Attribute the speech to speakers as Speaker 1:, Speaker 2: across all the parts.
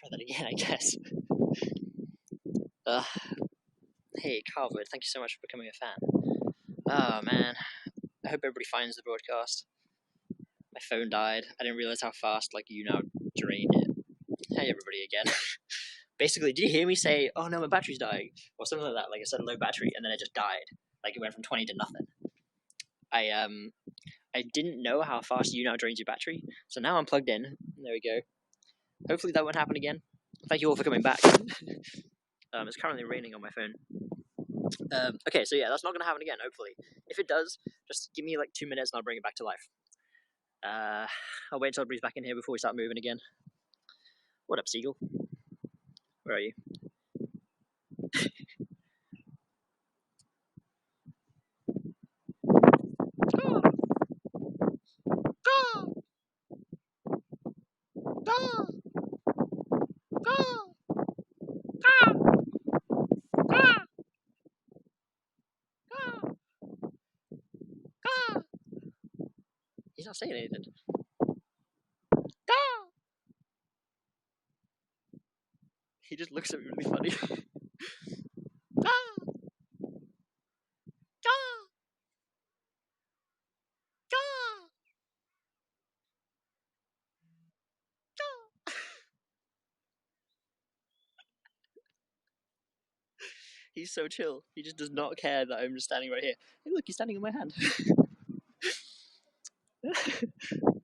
Speaker 1: try that again, I guess. Hey, Carwood, thank you so much for becoming a fan. Oh man, I hope everybody finds the broadcast. My phone died. I didn't realize how fast like YouNow drained it. Hey everybody again. Basically, did you hear me say, "Oh no, my battery's dying," or something like that? Like I said, low battery, and then it just died. Like it went from 20 to nothing. I didn't know how fast YouNow drains your battery, so now I'm plugged in. There we go. Hopefully that won't happen again. Thank you all for coming back. It's currently raining on my phone. Okay, so yeah, that's not gonna happen again. Hopefully, if it does, just give me like 2 minutes and I'll bring it back to life. I'll wait until it breathes back in here before we start moving again. What up, Seagull? Where are you? He's not saying anything. He just looks at me really funny. He's so chill. He just does not care that I'm just standing right here. Hey, look, he's standing in my hand.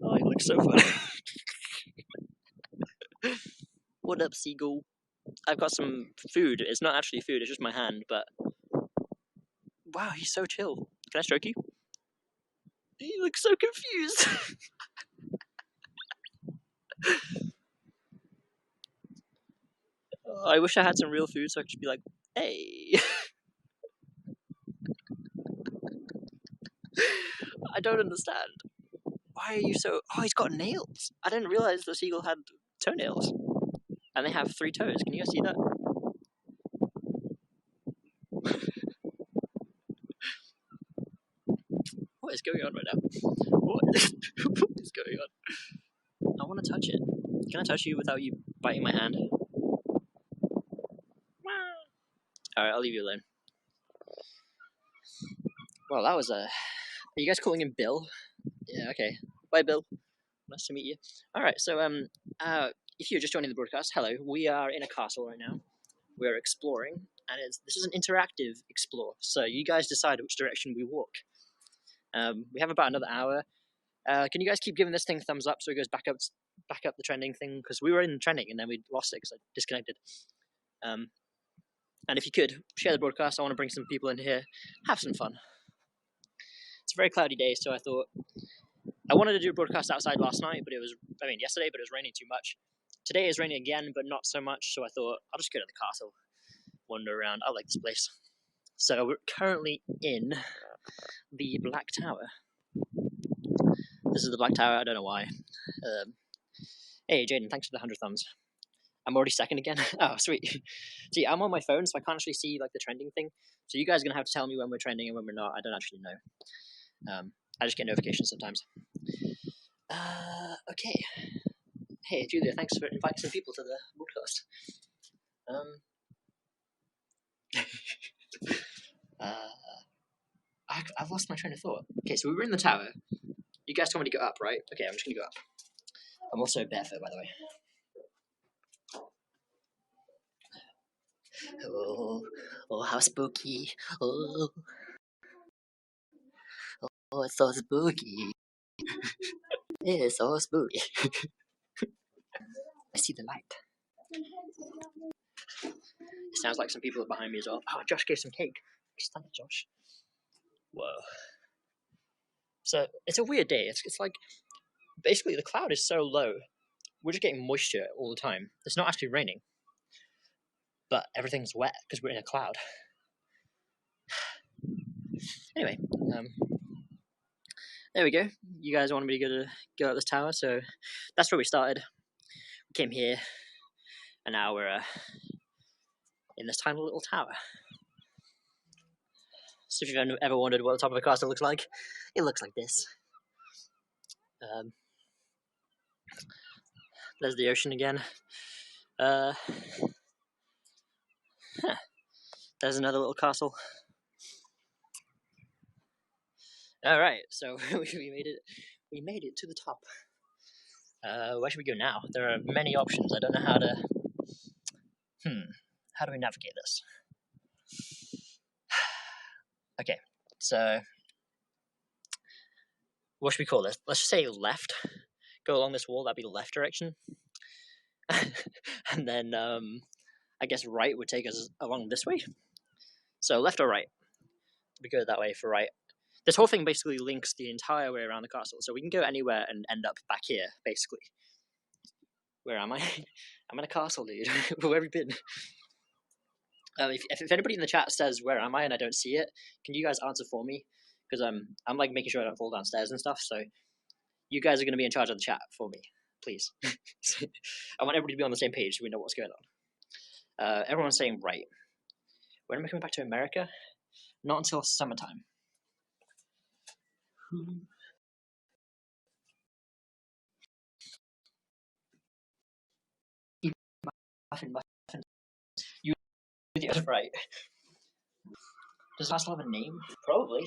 Speaker 1: Oh, he looks so funny. What up, Seagull? I've got some food. It's not actually food, it's just my hand, but... Wow, he's so chill. Can I stroke you? He looks so confused. Oh, I wish I had some real food so I could just be like, hey. I don't understand. Why are you so... Oh, he's got nails. I didn't realize the seagull had toenails. And they have 3 toes. Can you guys see that? What is going on right now? What is going on? I want to touch it. Can I touch you without you biting my hand? Alright, I'll leave you alone. Well, that was a... Are you guys calling him Bill? Yeah, okay. Bye, Bill. Nice to meet you. Alright, so, if you're just joining the broadcast, hello. We are in a castle right now. We're exploring, and this is an interactive explore. So you guys decide which direction we walk. We have about another hour. Can you guys keep giving this thing thumbs up so it goes back up the trending thing? Because we were in trending and then we lost it because I disconnected. And if you could, share the broadcast. I want to bring some people in here, have some fun. It's a very cloudy day, so I thought... I wanted to do a broadcast outside last night, but yesterday, but it was raining too much. Today is raining again, but not so much, so I thought, I'll just go to the castle, wander around. I like this place. So we're currently in the Black Tower. This is the Black Tower, I don't know why. Hey, Jaden, thanks for the 100 thumbs. I'm already second again? Oh, sweet. See, I'm on my phone, so I can't actually see like the trending thing. So you guys are going to have to tell me when we're trending and when we're not. I don't actually know. I just get notifications sometimes. Okay. Hey, Julia, thanks for inviting some people to the broadcast. I've lost my train of thought. Okay, so we were in the tower. You guys told me to go up, right? Okay, I'm just going to go up. I'm also barefoot, by the way. Oh, how spooky. Oh, it's so spooky. It is so spooky. I see the light. It sounds like some people are behind me as well. Oh, Josh gave some cake. Thank you, Josh. Whoa. So, it's a weird day. It's like, basically the cloud is so low. We're just getting moisture all the time. It's not actually raining. But everything's wet because we're in a cloud. Anyway, there we go. You guys wanted me to go up this tower, so that's where we started. We came here, and now we're in this tiny little tower. So if you've ever wondered what the top of a castle looks like, it looks like this. There's the ocean again. Huh. There's another little castle. All right, so we made it. We made it to the top. Where should we go now? There are many options. I don't know how to. How do we navigate this? Okay, so what should we call this? Let's just say left. Go along this wall. That'd be the left direction. And then I guess right would take us along this way. So left or right? We go that way for right. This whole thing basically links the entire way around the castle, so we can go anywhere and end up back here, basically. Where am I? I'm in a castle, dude. Where have you been? If anybody in the chat says where am I and I don't see it, can you guys answer for me? Because I'm like making sure I don't fall downstairs and stuff. So you guys are going to be in charge of the chat for me, please. I want everybody to be on the same page so we know what's going on. Everyone's saying right. When am I coming back to America? Not until summertime. You right. Does that still have a name? Probably.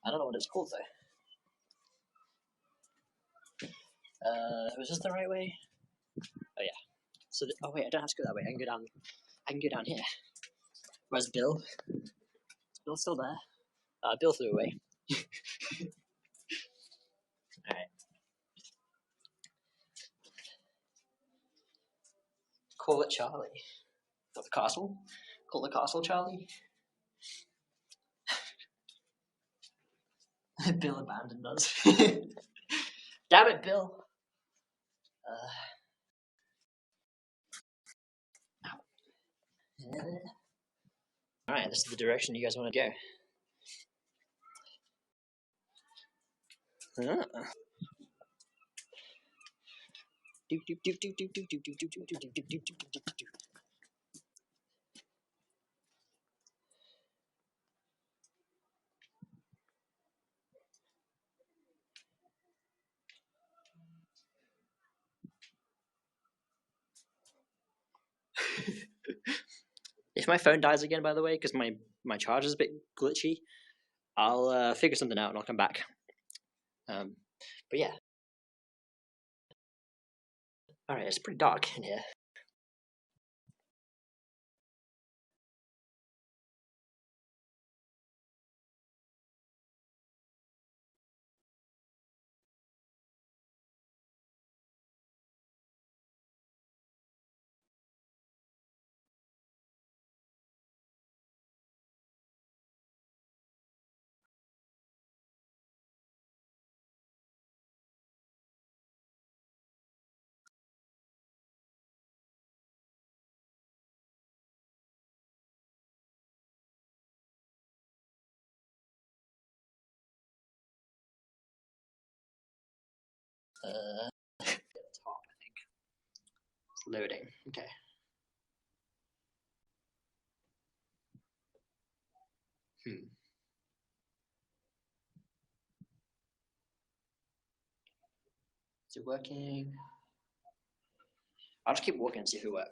Speaker 1: I don't know what it's called though. Was this the right way? Oh yeah. So oh wait, I don't have to go that way. I can go down. I can go down here. Where's Bill? Is Bill still there? Bill flew away. All right. Call it Charlie. Not the castle. Call the castle Charlie. Bill abandoned us. Damn it, Bill. Alright, this is the direction you guys want to go. If my phone dies again, by the way, because my charge is a bit glitchy, I'll figure something out and I'll come back. But yeah. Alright, it's pretty dark in here. Top, I think. It's loading. Okay. Is it working? I'll just keep walking and see if it works.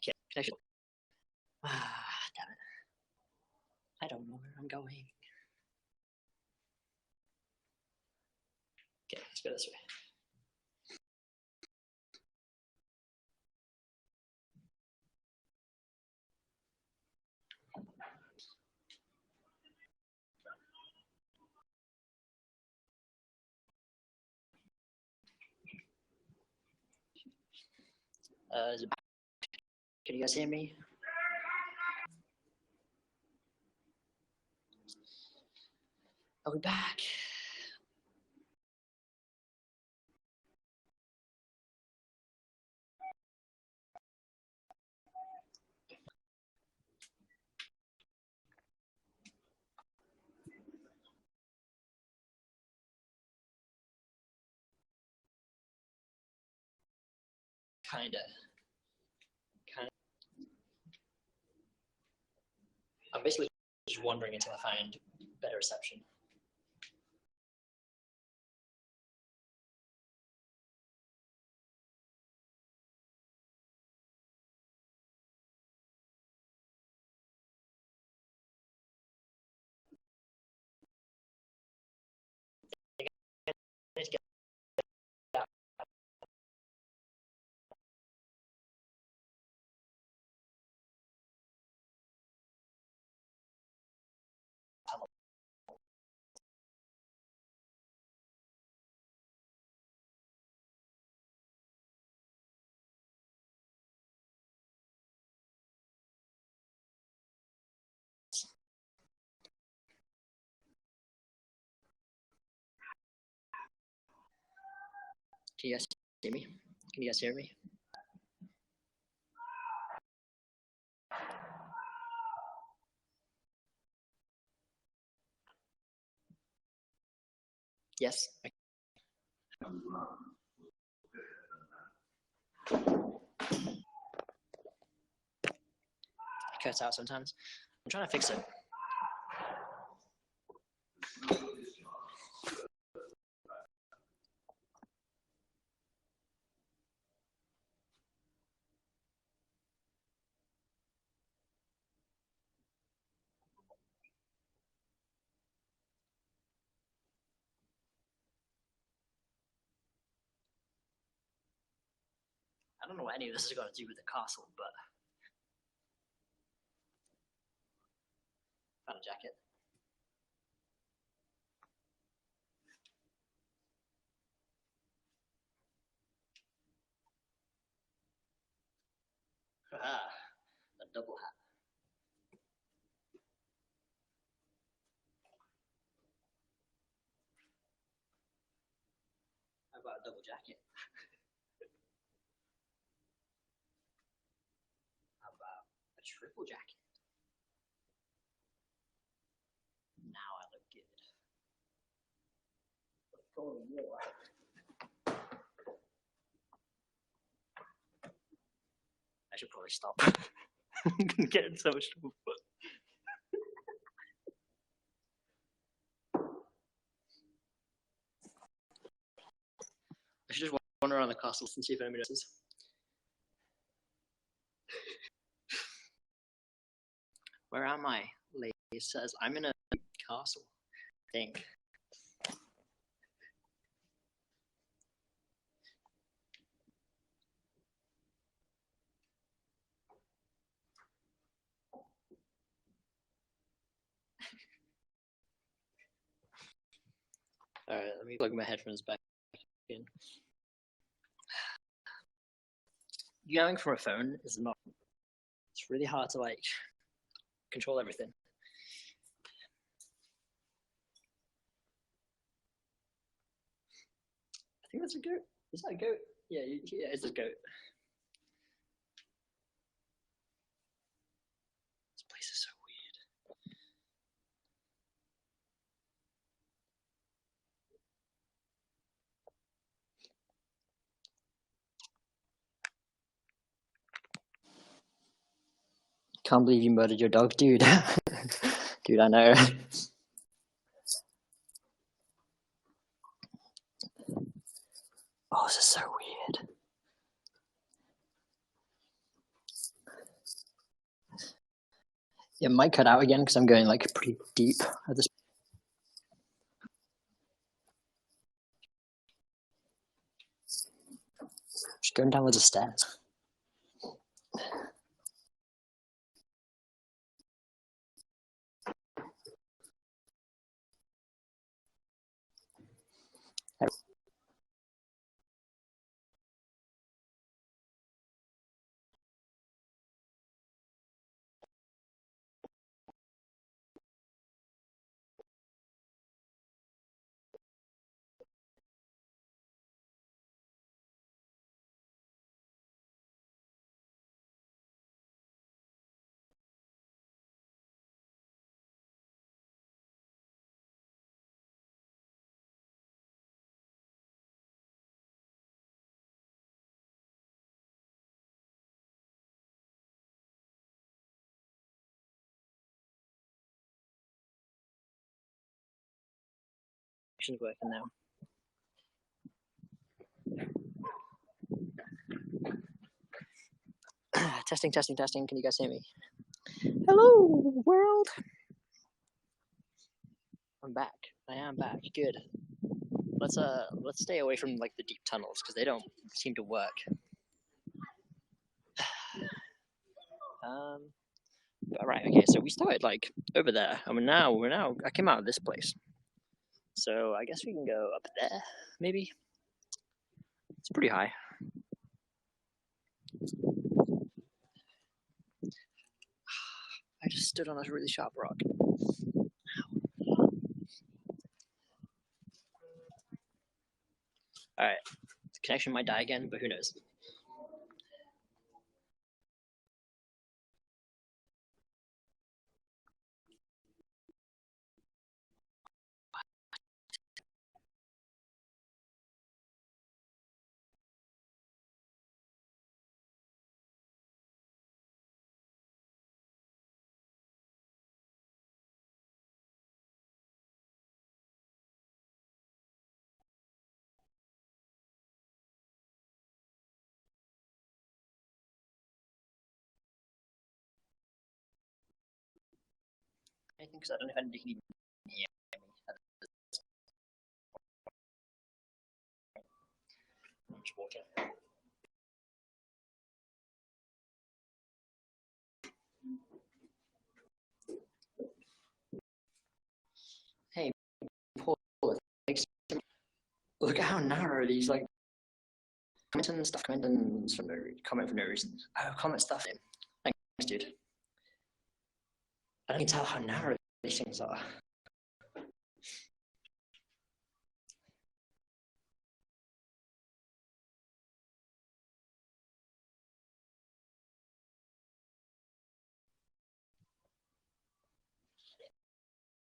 Speaker 1: Okay, connection. Ah, damn it. I don't know where I'm going. Okay, let's go this way. Is it back? Can you guys hear me? Are we back? Kinda. I'm basically just wandering until I find better reception. Let's get out. Can you guys hear me? Can you guys hear me? Yes. It cuts out sometimes. I'm trying to fix it. I don't know what any of this is going to do with the castle, but found a jacket. A double hat. How about a double jacket? How about a triple jacket? Now I look good. I should probably stop. I'm getting so much trouble. I should just wander around the castle and see if anybody notices. Where am I? Lady says I'm in a castle. I think. Alright, let me plug my headphones back in. Going from a phone is not. It's really hard to like control everything. I think that's a goat. Is that a goat? Yeah, it's a goat. This place is so weird. Can't believe you murdered your dog, dude. Dude, I know. Oh, this is so weird. It might cut out again because I'm going like pretty deep at this. Just going down with the stairs. Working now. Testing. Can you guys hear me? Hello, world. I'm back. I am back. Good. Let's stay away from like the deep tunnels because they don't seem to work. All right. Okay. So we started like over there, and we're now. I came out of this place. So I guess we can go up there, maybe. It's pretty high. I just stood on a really sharp rock. Alright, the connection might die again, but who knows. I think so. I don't know if anybody can even hear me. Much water. Hey, Paul, look at how narrow these like comments and stuff. Comment for no reason. Oh, comment stuff. Thanks, dude. I don't even tell how narrow these things are.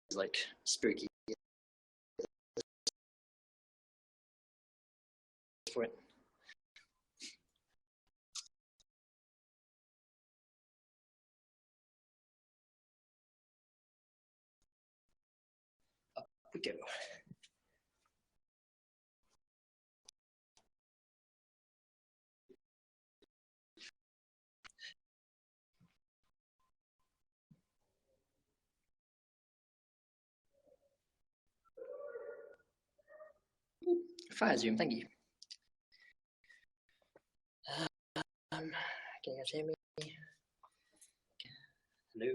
Speaker 1: It's like spooky. For it. Up we go. Fire zoom, thank you. Can you guys hear me? Hello.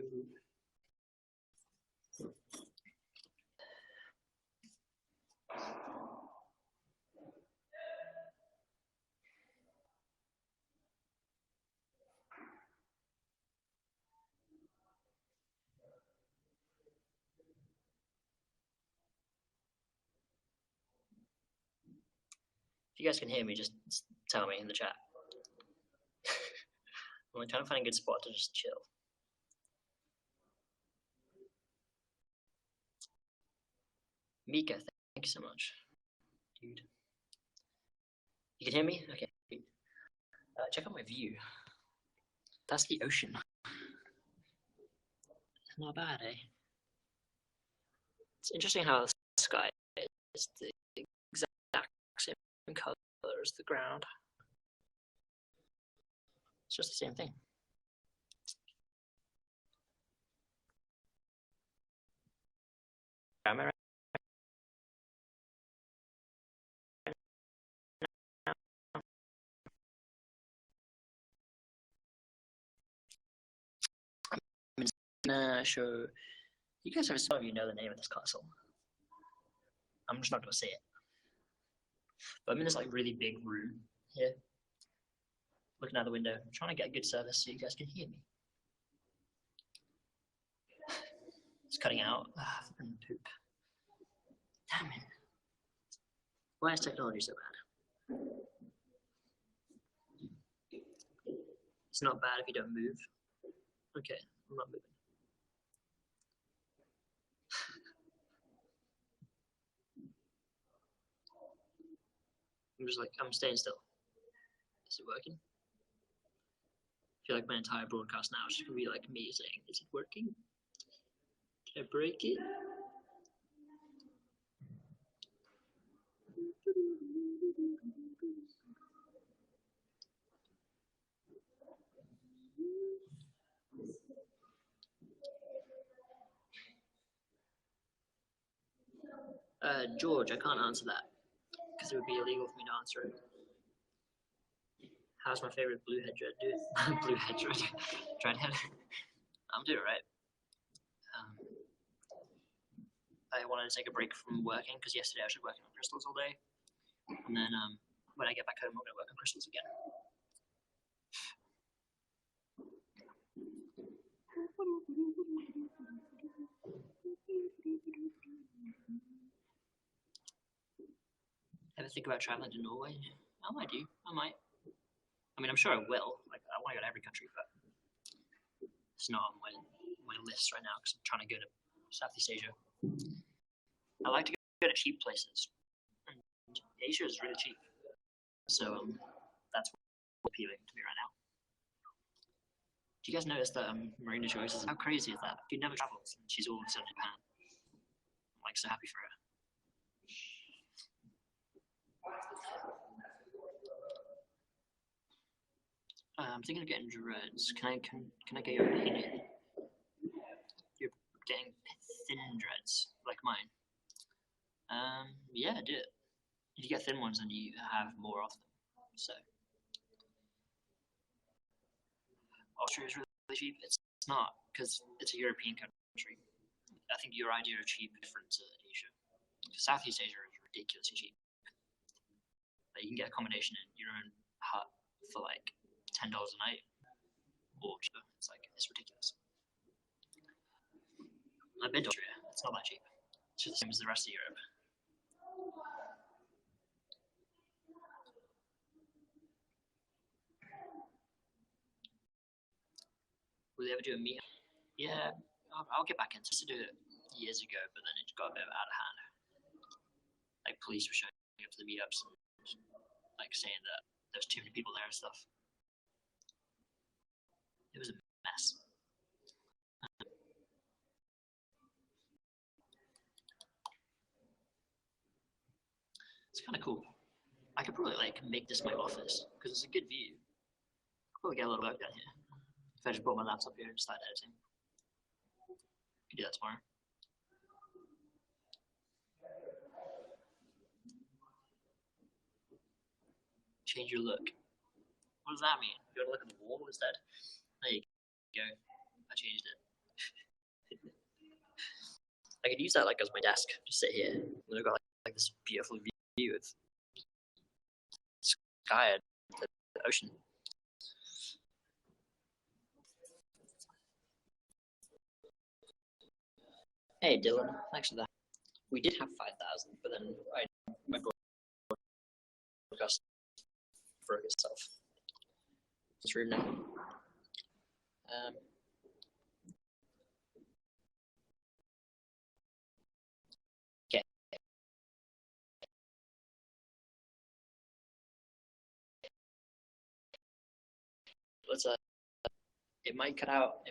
Speaker 1: If you guys can hear me, just tell me in the chat. I'm trying to find a good spot to just chill. Mika, thank you so much, dude. You can hear me? Okay. Check out my view. That's the ocean. Not bad, eh? It's interesting how the sky is the exact same color as the ground. It's just the same thing. Am I right? I'm gonna show you guys. Some of you know the name of this castle. I'm just not gonna say it. But I'm in this like really big room here, looking out the window, trying to get good service so you guys can hear me. It's cutting out. Poop. Damn it. Why is technology so bad? It's not bad if you don't move. Okay, I'm not moving. I'm staying still. Is it working? I feel like my entire broadcast now is just gonna be like me saying, is it working? Did I break it? George, I can't answer that because it would be illegal for me to answer it. How's my favorite blue head dread dude? Blue head dreadhead. I'm doing it right. I wanted to take a break from working because yesterday I was working on crystals all day, and then when I get back home, I'm gonna work on crystals again. Ever think about traveling to Norway? I might do. I might. I mean, I'm sure I will. Like, I want to go to every country, but it's not on my list right now because I'm trying to go to Southeast Asia. I like to go to cheap places, and Asia is really cheap, so that's appealing to me right now. Do you guys notice that Marina Joyce is how crazy is that? She never travels, and she's all of a sudden in Japan. I'm like so happy for her. I'm thinking of getting dreads. Can I get your opinion? You're getting thin dreads like mine. Yeah, do it. If you get thin ones, then you have more of them. So Austria is really cheap. It's not because it's a European country. I think your idea of cheap is different to Asia. Southeast Asia is ridiculously cheap. Like, you can get accommodation in your own hut for like $10 a night, or cheaper. It's ridiculous. I've been to Austria. It's not that cheap. It's just the same as the rest of Europe. Will they ever do a meetup? Yeah, I'll get back into it. I used to do it years ago, but then it got a bit out of hand. Like, police were showing up to the meetups and like saying that there's too many people there and stuff. It was a mess. It's kind of cool. I could probably like make this my office because it's a good view. I'll probably get a lot of work done here if I just brought my laptop here and start editing. I could do that tomorrow. Change your look. What does that mean? You want to look at the wall instead? There you go. I changed it. I could use that like as my desk. Just sit here. And I've got like this beautiful view of sky and the ocean. Hey Dylan, thanks for that. We did have 5,000, but then my broadcast broke itself. It's rude now. Okay. Let's it might cut out.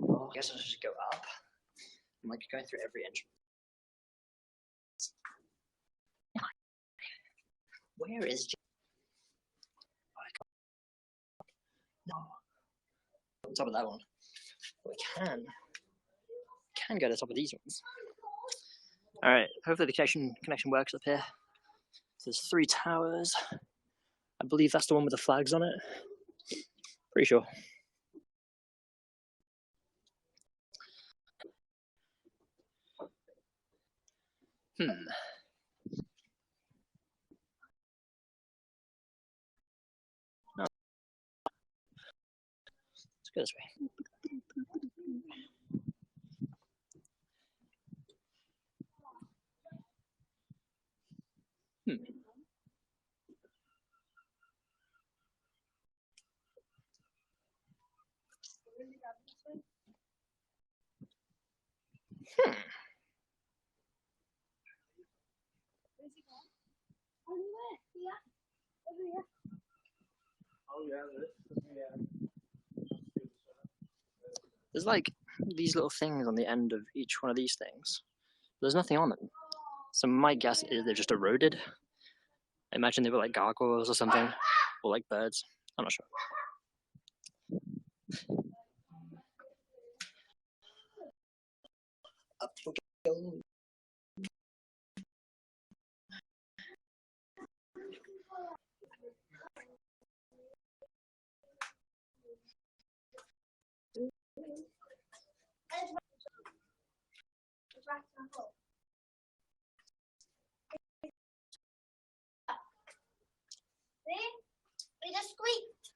Speaker 1: Oh, I guess I should just go up. I'm like going through every entrance. Where is no? On top of that one. We can go to the top of these ones. All right. Hopefully the connection works up here. So there's 3 towers. I believe that's the one with the flags on it. Pretty sure. Hmm. No. Let's go this way. Hmm. Hmm. There's like these little things on the end of each one of these things. There's nothing on them. So my guess is they're just eroded. I imagine they were like gargoyles or something, or like birds. I'm not sure. Up we go.
Speaker 2: It just squeaked.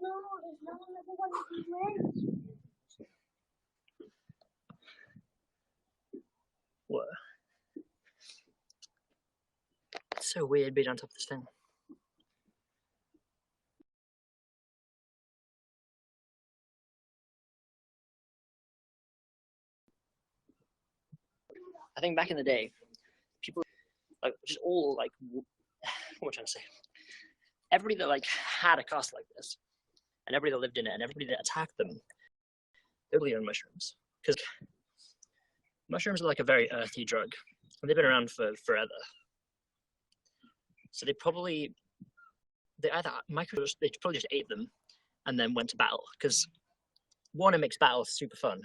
Speaker 2: No, there's no one of these reds.
Speaker 1: What? It's so weird being on top of this thing. I think back in the day, people like just all like what am I trying to say? Everybody that like had a castle like this, and everybody that lived in it, and everybody that attacked them, they were on mushrooms because mushrooms are like a very earthy drug, and they've been around for forever. So they either they probably just ate them and then went to battle because one, it makes battle super fun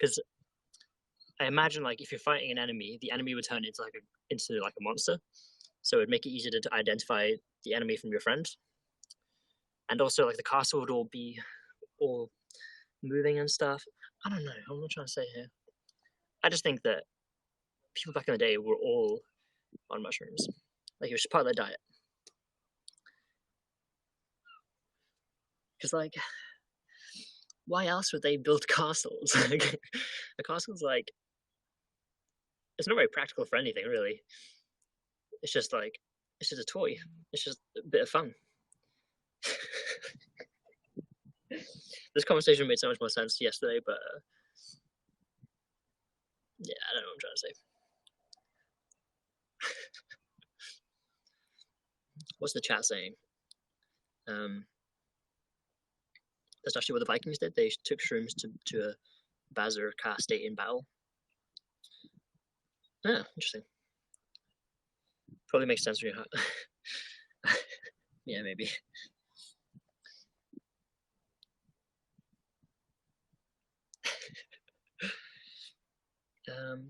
Speaker 1: because I imagine like if you're fighting an enemy, the enemy would turn into like a monster, so it'd make it easier to identify the enemy from your friend, and also like the castle would all be all moving and stuff. I don't know. I'm not trying to say here. I just think that people back in the day were all on mushrooms, like it was part of their diet. Because like, why else would they build castles? A castle's like, it's not very practical for anything really. It's just a toy. It's just a bit of fun. This conversation made so much more sense yesterday, but yeah, I don't know what I'm trying to say. What's the chat saying? That's actually what the Vikings did. They took shrooms to a Bazar-Ka state in battle. Yeah, interesting. Probably makes sense for you. Yeah, maybe.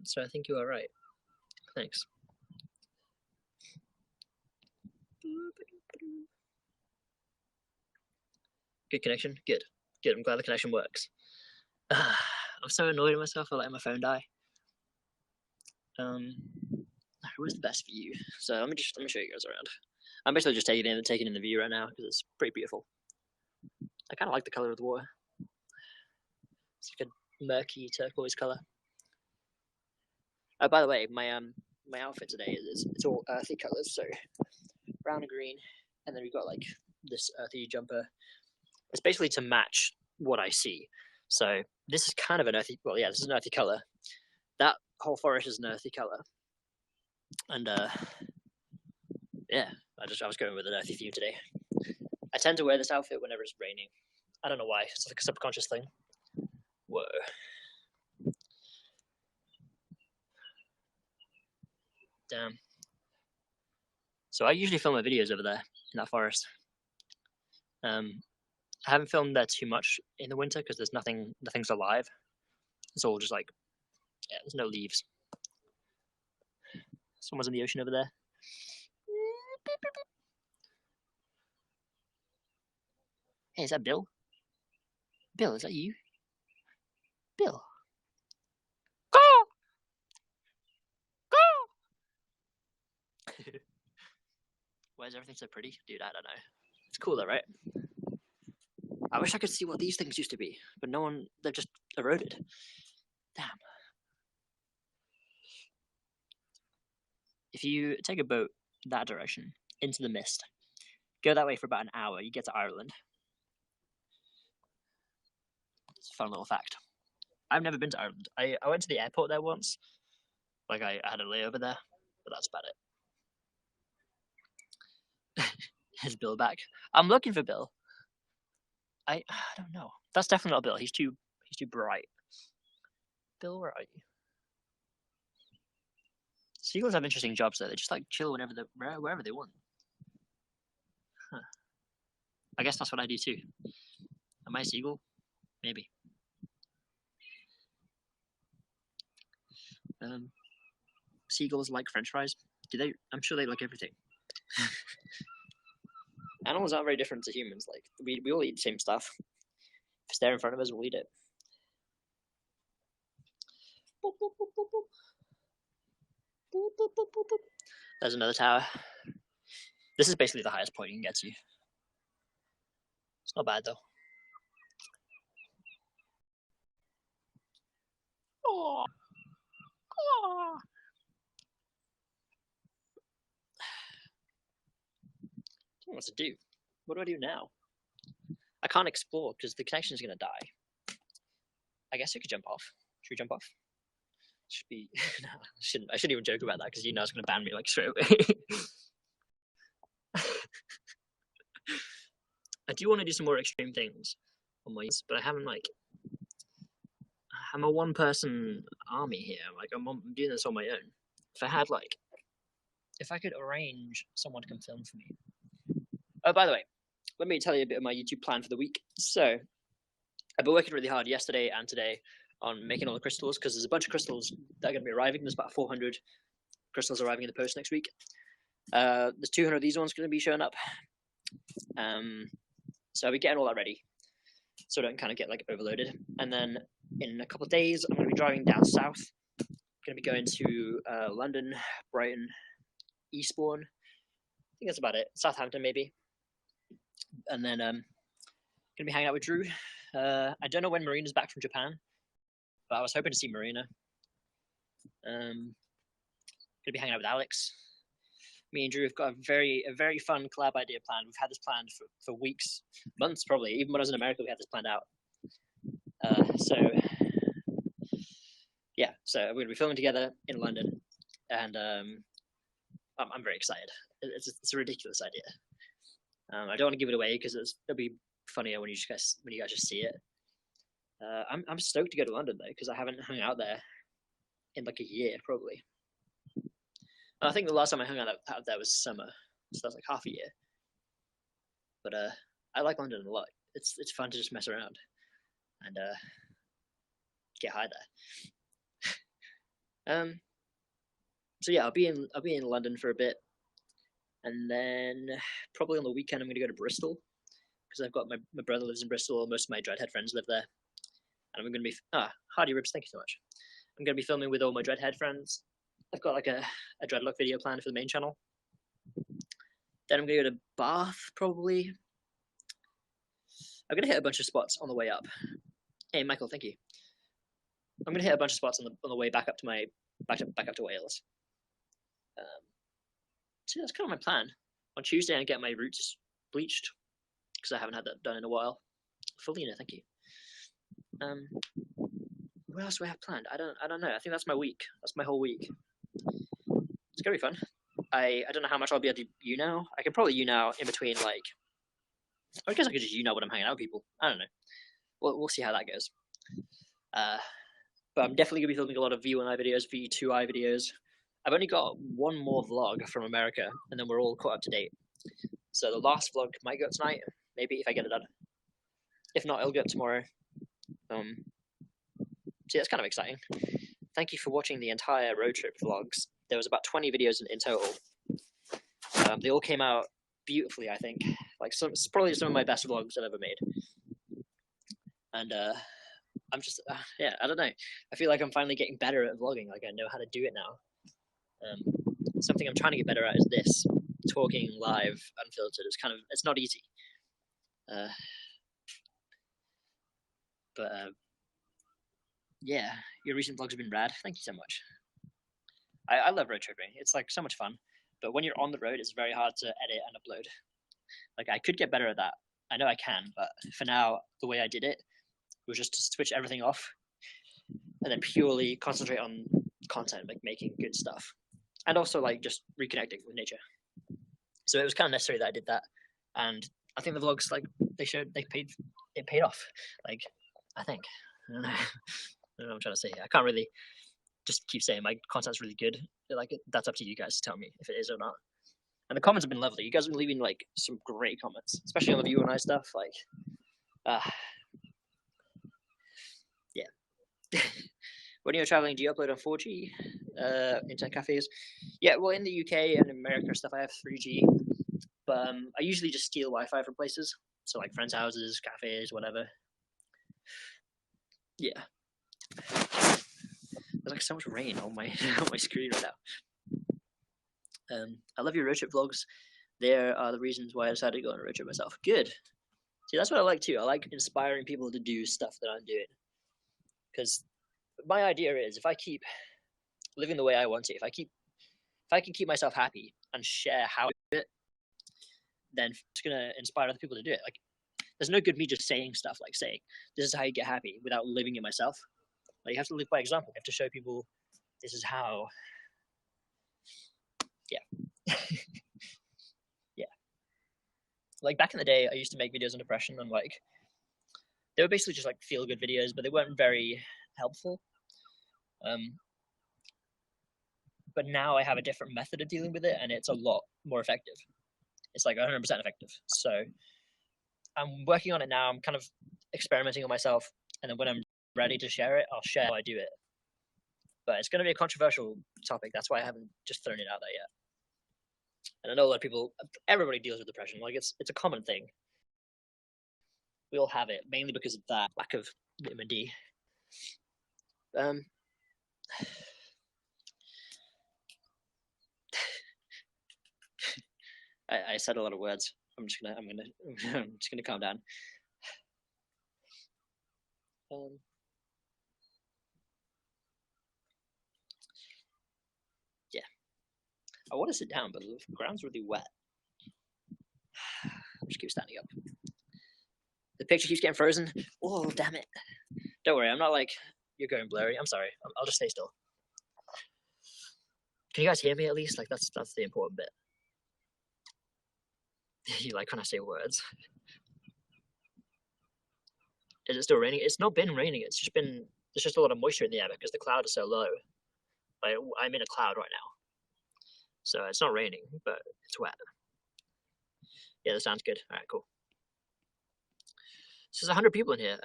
Speaker 1: So I think you are right. Thanks. Good connection? Good. Good. I'm glad the connection works. I'm so annoyed at myself for letting my phone die. Where's the best view? So let me show you guys around. I'm basically just taking in the view right now because it's pretty beautiful. I kind of like the color of the water. It's like a murky turquoise color. Oh, by the way, my my outfit today is it's all earthy colours, so brown and green, and then we've got like this earthy jumper. It's basically to match what I see. So this is kind of an earthy. Well, yeah, this is an earthy color. That whole forest is an earthy color, and yeah, I was going with an earthy theme today. I tend to wear this outfit whenever it's raining. I don't know why. It's like a subconscious thing. Whoa. Damn. So I usually film my videos over there in that forest. I haven't filmed there too much in the winter because nothing's alive. It's all just like, yeah, there's no leaves. Someone's in the ocean over there. Hey, is that Bill? Bill, is that you? Bill. Why is everything so pretty? Dude, I don't know. It's cool though, right? I wish I could see what these things used to be, but no one, they've just eroded. Damn. If you take a boat that direction, into the mist, go that way for about an hour, you get to Ireland. It's a fun little fact. I've never been to Ireland. I went to the airport there once. Like, I had a layover there, but that's about it. Is Bill back? I'm looking for Bill. I don't know. That's definitely not Bill. He's too bright. Bill, where are you? Seagulls have interesting jobs though. They just like chill wherever they want. Huh. I guess that's what I do too. Am I a seagull? Maybe. Seagulls like French fries. Do they? I'm sure they like everything. Animals aren't very different to humans. Like we all eat the same stuff. If it's there in front of us, we'll eat it. There's another tower. This is basically the highest point you can get to. It's not bad though. Oh. Oh. I don't know what to do. What do I do now? I can't explore because the connection is going to die. I guess I could jump off. Should we jump off? Should be. No, I shouldn't even joke about that because you know it's going to ban me like straight away. I do want to do some more extreme things on my, but I haven't like. I'm a one-person army here. Like I'm doing this on my own. If I could arrange someone to come film for me. Oh, by the way, let me tell you a bit of my YouTube plan for the week. So, I've been working really hard yesterday and today on making all the crystals because there's a bunch of crystals that are going to be arriving. There's about 400 crystals arriving in the post next week. There's 200 of these ones going to be showing up. So I'll be getting all that ready so I don't kind of get like overloaded. And then in a couple of days, I'm going to be driving down south. I'm going to be going to London, Brighton, Eastbourne. I think that's about it. Southampton maybe. And then going to be hanging out with Drew. I don't know when Marina's back from Japan, but I was hoping to see Marina. Going to be hanging out with Alex. Me and Drew have got a very fun collab idea planned. We've had this planned for weeks, months probably. Even when I was in America, we had this planned out. So we're going to be filming together in London, and I'm very excited. It's a ridiculous idea. I don't want to give it away because it'll be funnier when you guys just see it. I'm stoked to go to London though because I haven't hung out there in like a year probably. I think the last time I hung out there was summer, so that's like half a year. But I like London a lot. It's fun to just mess around and get high there. So yeah, I'll be in London for a bit, and then probably on the weekend I'm going to go to Bristol because I've got my brother lives in Bristol. Most of my Dreadhead friends live there, and I'm going to be Hardy Ribs. Thank you so much. I'm going to be filming with all my Dreadhead friends. I've got like a Dreadlock video planned for the main channel. Then I'm going to go to Bath probably. I'm going to hit a bunch of spots on the way up. Hey Michael, thank you. I'm going to hit a bunch of spots on the way back up to back up to Wales. So that's kind of my plan. On Tuesday, I get my roots bleached because I haven't had that done in a while. Felina, thank you. What else do I have planned? I don't know. I think that's my week. That's my whole week. It's gonna be fun. I don't know how much I'll be able to YouNow. I can probably YouNow in between, like, I guess I could just YouNow when I'm hanging out with people. I don't know. We'll see how that goes. But I'm definitely gonna be filming a lot of V1i videos, V2i videos. I've only got one more vlog from America, and then we're all caught up to date. So the last vlog might go up tonight, maybe, if I get it done. If not, it'll go up tomorrow. So that's kind of exciting. Thank you for watching the entire road trip vlogs. There was about 20 videos in total. They all came out beautifully, I think. Like, it's probably some of my best vlogs I've ever made. And I'm just, yeah, I don't know. I feel like I'm finally getting better at vlogging. Like, I know how to do it now. Something I'm trying to get better at is this. Talking live, unfiltered. It's not easy. Yeah, your recent vlogs have been rad. Thank you so much. I love road tripping. It's like so much fun. But when you're on the road, it's very hard to edit and upload. Like, I could get better at that. I know I can, but for now, the way I did it was just to switch everything off and then purely concentrate on content, like making good stuff. And also, like, just reconnecting with nature. So it was kind of necessary that I did that. And I think the vlogs, like, it paid off. Like, I think. I don't know what I'm trying to say here. I can't really just keep saying my content's really good. Like, that's up to you guys to tell me if it is or not. And the comments have been lovely. You guys have been leaving, like, some great comments, especially on the YouNow stuff. Like, yeah. When you're traveling, do you upload on 4G internet cafes? Yeah, well, in the UK and America stuff, I have 3G. But I usually just steal Wi-Fi from places. So, like, friends' houses, cafes, whatever. Yeah. There's, like, so much rain on my on my screen right now. I love your road trip vlogs. There are the reasons why I decided to go on a road trip myself. Good. See, that's what I like too. I like inspiring people to do stuff that I'm doing. Because my idea is, if I keep living the way I want to, if I can keep myself happy and share how I do it, then it's gonna inspire other people to do it. Like, there's no good me just saying stuff like saying this is how you get happy without living it myself. Like, you have to live by example. You have to show people this is how. Yeah. Yeah. Like, back in the day, I used to make videos on depression, and, like, they were basically just, like, feel good videos, but they weren't very helpful. But now I have a different method of dealing with it, and it's a lot more effective. It's like 100% effective. So I'm working on it now. I'm kind of experimenting on myself, and then when I'm ready to share it, I'll share how I do it. But it's going to be a controversial topic. That's why I haven't just thrown it out there yet. And I know a lot of people, everybody deals with depression. Like, it's a common thing. We all have it, mainly because of that lack of vitamin D. I said a lot of words. I'm just gonna calm down. Yeah, I want to sit down, but the ground's really wet. I'll just keep standing up. The picture keeps getting frozen. Oh, damn it! Don't worry, I'm not like you're going blurry. I'm sorry. I'll just stay still. Can you guys hear me at least? Like, that's the important bit. You like when I say words. Is it still raining? It's not been raining. It's just been, there's just a lot of moisture in the air because the cloud is so low. Like, I'm in a cloud right now. So it's not raining, but it's wet. Yeah, that sounds good. All right, cool. So there's 100 people in here.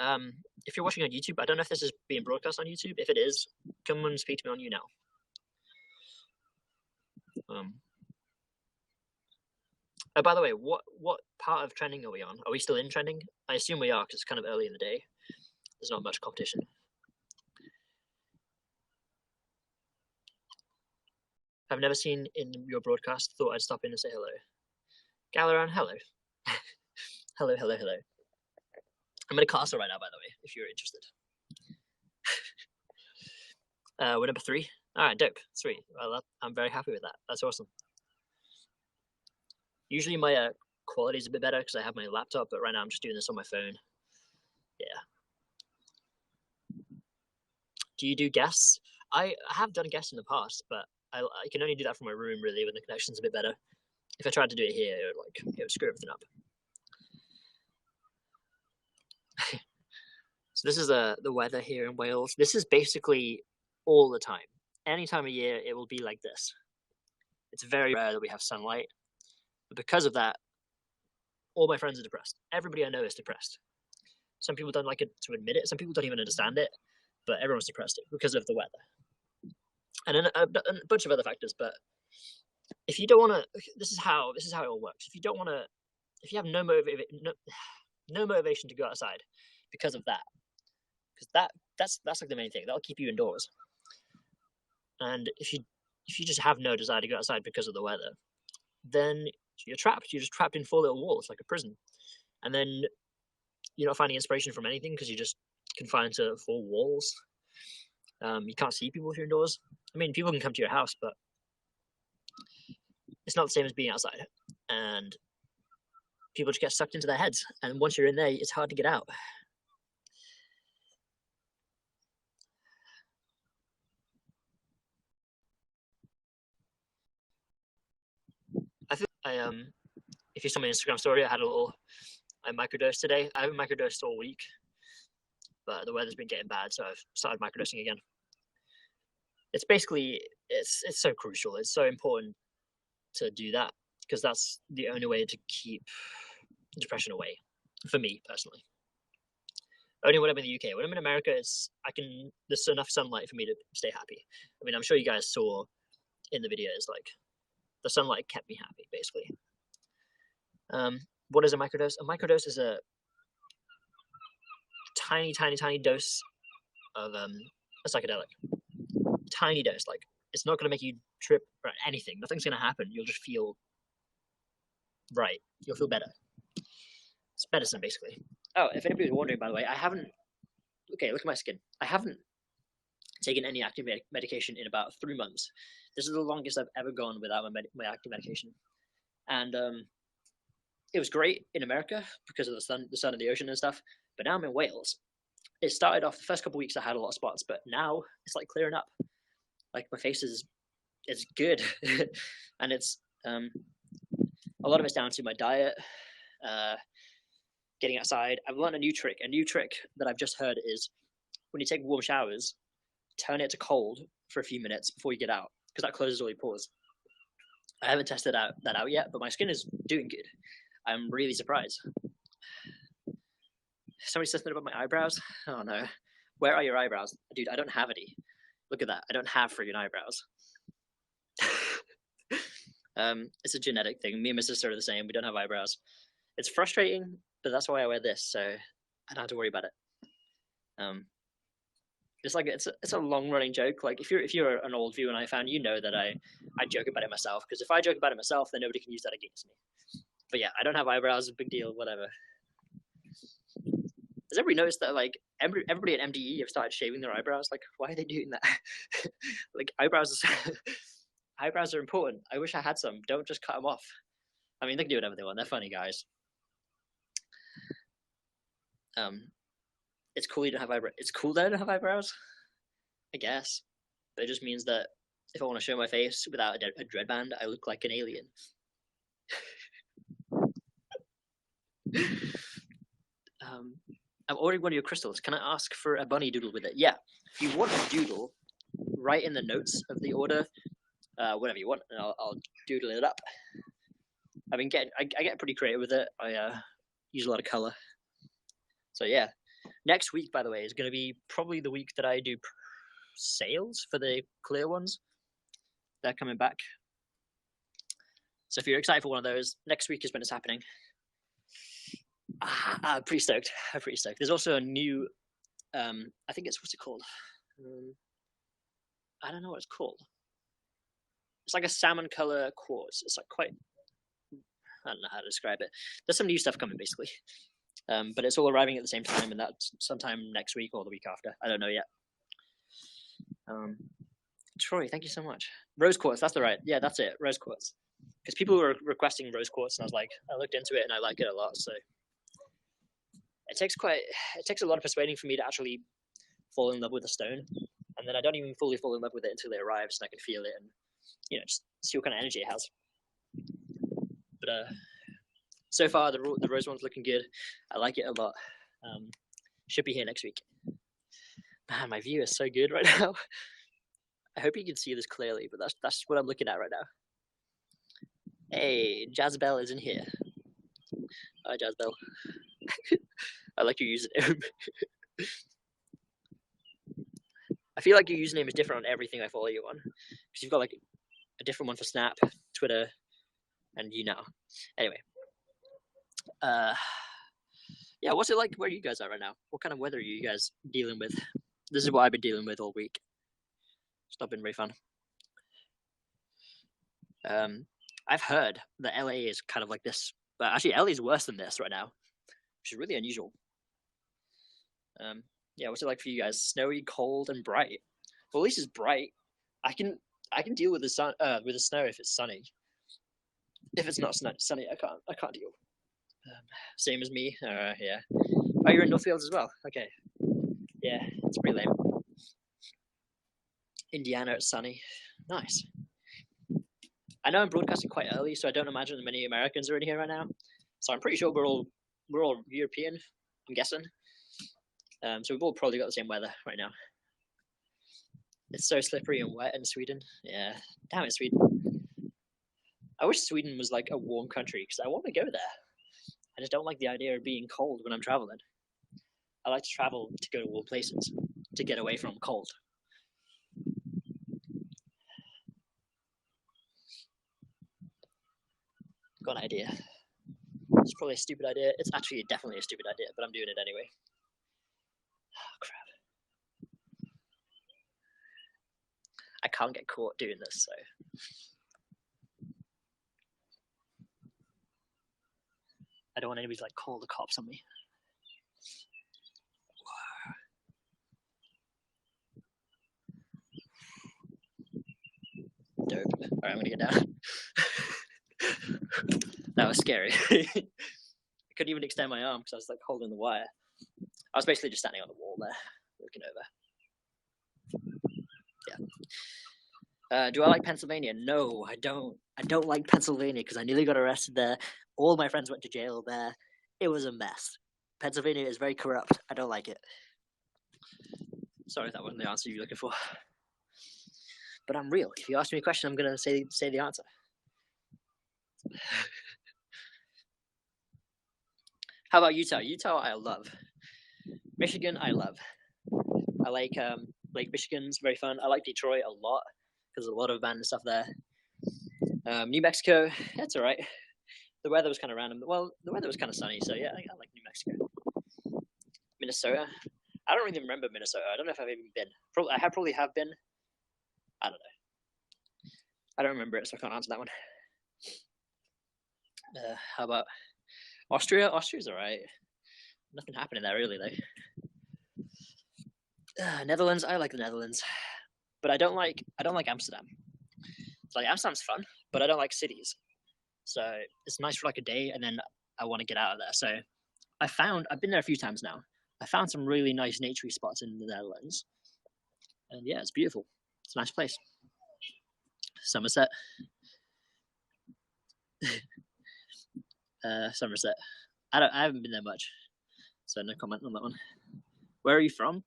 Speaker 1: If you're watching on YouTube, I don't know if this is being broadcast on YouTube. If it is, come and speak to me on YouNow. Oh, by the way, what part of trending are we on? Are we still in trending? I assume we are, because it's kind of early in the day. There's not much competition. I've never seen in your broadcast. Thought I'd stop in and say hello. Galaran, hello. Hello, hello, hello. I'm in a castle right now, by the way, if you're interested. We're number 3. All right, dope, sweet. Well, I'm very happy with that. That's awesome. Usually my quality is a bit better because I have my laptop, but right now I'm just doing this on my phone. Yeah. Do you do guests? I have done guests in the past, but I can only do that from my room really when the connection's a bit better. If I tried to do it here, it would screw everything up. So this is the weather here in Wales. This is basically all the time. Any time of year, it will be like this. It's very rare that we have sunlight. But because of that, all my friends are depressed. Everybody I know is depressed. Some people don't like it to admit it. Some people don't even understand it. But everyone's depressed because of the weather. And then a bunch of other factors. But if you don't want to, this is how it all works. If you don't want to, if you have no motivation to go outside because of that, because that's like the main thing. That'll keep you indoors. And if you just have no desire to go outside because of the weather, then you're trapped. You're just trapped in 4 little walls, like a prison. And then you're not finding inspiration from anything because you're just confined to 4 walls. You can't see people if you're indoors. I mean, people can come to your house, but it's not the same as being outside. And people just get sucked into their heads. And once you're in there, it's hard to get out. I think if you saw my Instagram story, I microdosed today. I haven't microdosed all week, but the weather's been getting bad, so I've started microdosing again. It's basically, it's so crucial. It's so important to do that because that's the only way to keep depression away, for me personally. Only when I'm in the UK. When I'm in America, there's enough sunlight for me to stay happy. I mean, I'm sure you guys saw in the videos, like, the sunlight kept me happy, basically. What is a microdose? A microdose is a tiny, tiny, tiny dose of a psychedelic. Tiny dose. Like, it's not going to make you trip or anything. Nothing's going to happen. You'll just feel right. You'll feel better. It's medicine, basically. Oh, if anybody was wondering, by the way, I haven't. Okay, look at my skin. I haven't taken any active medication in about 3 months. This is the longest I've ever gone without my active medication, and it was great in America because of the sun and the ocean and stuff. But now I'm in Wales. It started off the first couple of weeks I had a lot of spots, but now it's like clearing up. Like my face is good, and it's a lot of it's down to my diet, getting outside. I've learned a new trick. A new trick that I've just heard is when you take warm showers, turn it to cold for a few minutes before you get out, because that closes all your pores. I haven't tested that out yet, but my skin is doing good. I'm really surprised. Somebody said something about my eyebrows. Oh no. Where are your eyebrows? Dude, I don't have any. Look at that. I don't have friggin' eyebrows. It's a genetic thing. Me and my sister are the same. We don't have eyebrows. It's frustrating, but that's why I wear this, so I don't have to worry about it. It's like it's a long running joke. Like if you're an old viewer and I fan, you know that I joke about it myself, because if I joke about it myself, then nobody can use that against me. But yeah, I don't have eyebrows. Big deal. Whatever. Has everybody noticed that like everybody at MDE have started shaving their eyebrows? Like, why are they doing that? Like eyebrows are important. I wish I had some. Don't just cut them off. I mean, they can do whatever they want. They're funny guys. It's cool you don't have eyebrows. It's cool that I don't have eyebrows, I guess. But it just means that if I want to show my face without a dreadband, I look like an alien. I'm ordering one of your crystals. Can I ask for a bunny doodle with it? Yeah. If you want a doodle, write in the notes of the order whatever you want, and I'll doodle it up. I mean, I get pretty creative with it. I use a lot of color. So yeah. Next week, by the way, is going to be probably the week that I do sales for the clear ones. They're coming back. So if you're excited for one of those, next week is when it's happening. I'm pretty stoked. There's also a new, I think what's it called? I don't know what it's called. It's like a salmon color quartz. It's like quite, I don't know how to describe it. There's some new stuff coming, basically. But it's all arriving at the same time, and that's sometime next week or the week after. I don't know yet. Troy, thank you so much. Rose quartz, that's the right. Yeah, that's it. Rose quartz. Because people were requesting rose quartz, and I looked into it, and I like it a lot. So it takes a lot of persuading for me to actually fall in love with a stone, and then I don't even fully fall in love with it until it arrives, and I can feel it, and just see what kind of energy it has. But so far the rose one's looking good. I like it a lot. Should be here next week. Man, my view is so good right now. I hope you can see this clearly, but that's what I'm looking at right now. Hey, Jazzbell is in here. Hi, Jazzbell. I like your username. I feel like your username is different on everything I follow you on, because you've got like a different one for Snap, Twitter, and YouNow. Anyway, yeah, what's it like where you guys are right now? What kind of weather are you guys dealing with? This is what I've been dealing with all week. It's not been very fun. I've heard that LA is kind of like this, but actually LA is worse than this right now, which is really unusual. Yeah, what's it like for you guys? Snowy, cold, and bright. Well, at least it's bright. I can deal with the sun, with the snow if it's sunny. If it's not sunny, I can't deal. Same as me. Yeah. Oh, you're in Northfields as well. Okay. Yeah, it's pretty lame. Indiana, it's sunny. Nice. I know I'm broadcasting quite early, so I don't imagine that many Americans are in here right now. So I'm pretty sure we're all European. I'm guessing. So we've all probably got the same weather right now. It's so slippery and wet in Sweden. Yeah, damn it, Sweden. I wish Sweden was like a warm country because I want to go there. I just don't like the idea of being cold when I'm traveling. I like to travel to go to warm places to get away from cold. Got an idea. It's probably a stupid idea. It's actually definitely a stupid idea, but I'm doing it anyway. Oh, crap. I can't get caught doing this, so. I don't want anybody to like call the cops on me. Dope. Alright, I'm gonna get down. That was scary. I couldn't even extend my arm because I was like holding the wire. I was basically just standing on the wall there, looking over. Yeah. Do I like Pennsylvania? No, I don't. I don't like Pennsylvania because I nearly got arrested there. All my friends went to jail there. It was a mess. Pennsylvania is very corrupt. I don't like it. Sorry, that wasn't the answer you were looking for. But I'm real. If you ask me a question, I'm gonna say the answer. How about Utah? Utah, I love. Michigan, I love. I like Lake Michigan's very fun. I like Detroit a lot because there's a lot of abandoned stuff there. New Mexico, that's all right. The weather was kind of random. Well, the weather was kind of sunny, so yeah, I like New Mexico. Minnesota, I don't really remember Minnesota. I don't know if I've even been. I probably have been. I don't know. I don't remember it, so I can't answer that one. How about Austria? Austria's alright. Nothing happening there really though. Netherlands, I like the Netherlands, but I don't like Amsterdam. It's like Amsterdam's fun, but I don't like cities. So it's nice for like a day, and then I want to get out of there. So I've been there a few times now. I found some really nice naturey spots in the Netherlands, and yeah, it's beautiful. It's a nice place. Somerset. Somerset. I haven't been there much, so no comment on that one. Where are you from?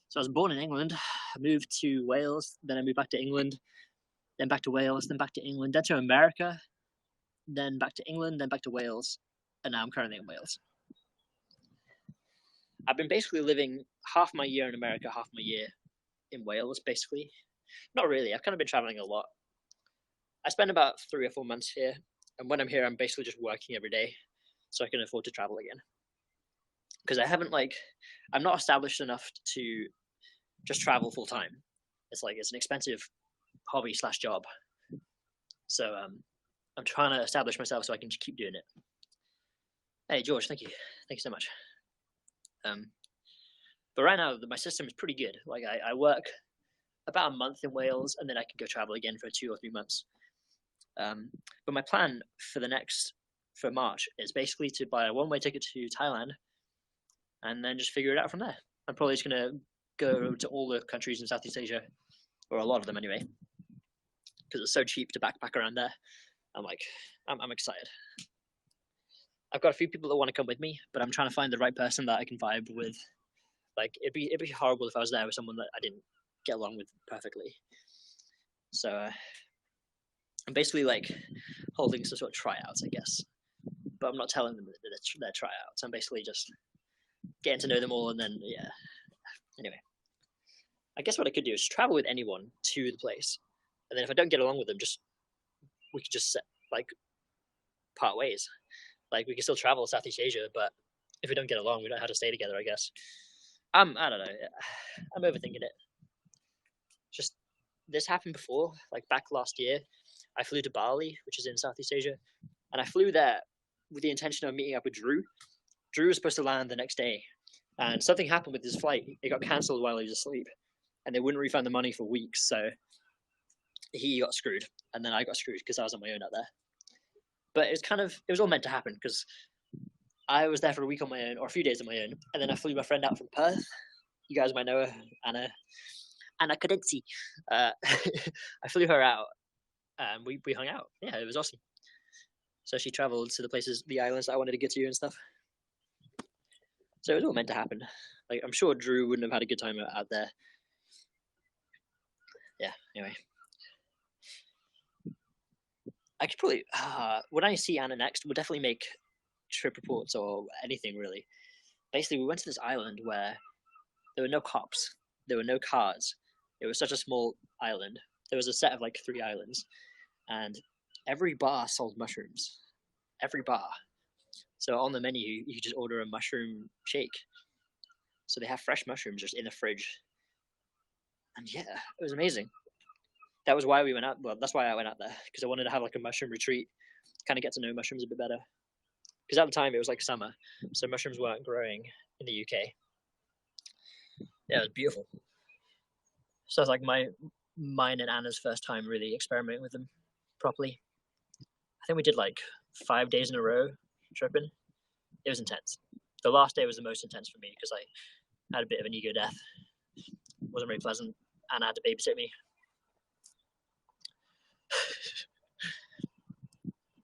Speaker 1: So I was born in England. I moved to Wales, then I moved back to England, then back to Wales, then back to England, then to America, then back to England, then back to Wales, and now I'm currently in Wales. I've been basically living half my year in America, half my year in Wales, basically. Not really. I've kind of been traveling a lot. I spend about 3 or 4 months here, and when I'm here, I'm basically just working every day, so I can afford to travel again. Because I'm not established enough to just travel full time. It's an expensive hobby / job. So I'm trying to establish myself so I can just keep doing it. Hey George, thank you so much. But right now my system is pretty good. I work about a month in Wales, and then I could go travel again for 2 or 3 months. But my plan for March is basically to buy a one-way ticket to Thailand, and then just figure it out from there. I'm probably just gonna go to all the countries in Southeast Asia, or a lot of them anyway, because it's so cheap to backpack around there. I'm excited. I've got a few people that want to come with me, but I'm trying to find the right person that I can vibe with. Like it'd be horrible if I was there with someone that I didn't get along with perfectly. So I'm basically like holding some sort of tryouts, I guess. But I'm not telling them that they're tryouts. I'm basically just getting to know them all, and then yeah. Anyway, I guess what I could do is travel with anyone to the place, and then if I don't get along with them, we could just part ways. Like we can still travel Southeast Asia, but if we don't get along, we don't have to stay together, I guess. I don't know. I'm overthinking it. Just this happened before, like back last year. I flew to Bali, which is in Southeast Asia, and I flew there with the intention of meeting up with Drew. Drew was supposed to land the next day, and something happened with his flight. It got cancelled while he was asleep, and they wouldn't refund the money for weeks. So he got screwed, and then I got screwed because I was on my own out there. But it was all meant to happen because I was there for a week on my own, or a few days on my own, and then I flew my friend out from Perth. You guys might know her, Anna Cadenzi. I flew her out, and we hung out. Yeah, it was awesome. So she travelled to the islands that I wanted to get to and stuff. So it was all meant to happen. Like I'm sure Drew wouldn't have had a good time out there. Yeah. Anyway, I could probably when I see Anna next, we'll definitely make trip reports or anything really. Basically, we went to this island where there were no cops, there were no cars. It was such a small island. There was a set of like 3 islands, and every bar sold mushrooms. Every bar. So on the menu, you could just order a mushroom shake. So they have fresh mushrooms just in the fridge. And yeah, it was amazing. That was why we went out. Well, that's why I went out there, because I wanted to have like a mushroom retreat, kind of get to know mushrooms a bit better. Because at the time it was like summer, so mushrooms weren't growing in the UK. Yeah, it was beautiful. So it's like mine and Anna's first time really experimenting with them properly. I think we did like 5 days in a row tripping. It was intense. The last day was the most intense for me because I had a bit of an ego death. It wasn't very pleasant. Anna had to babysit me.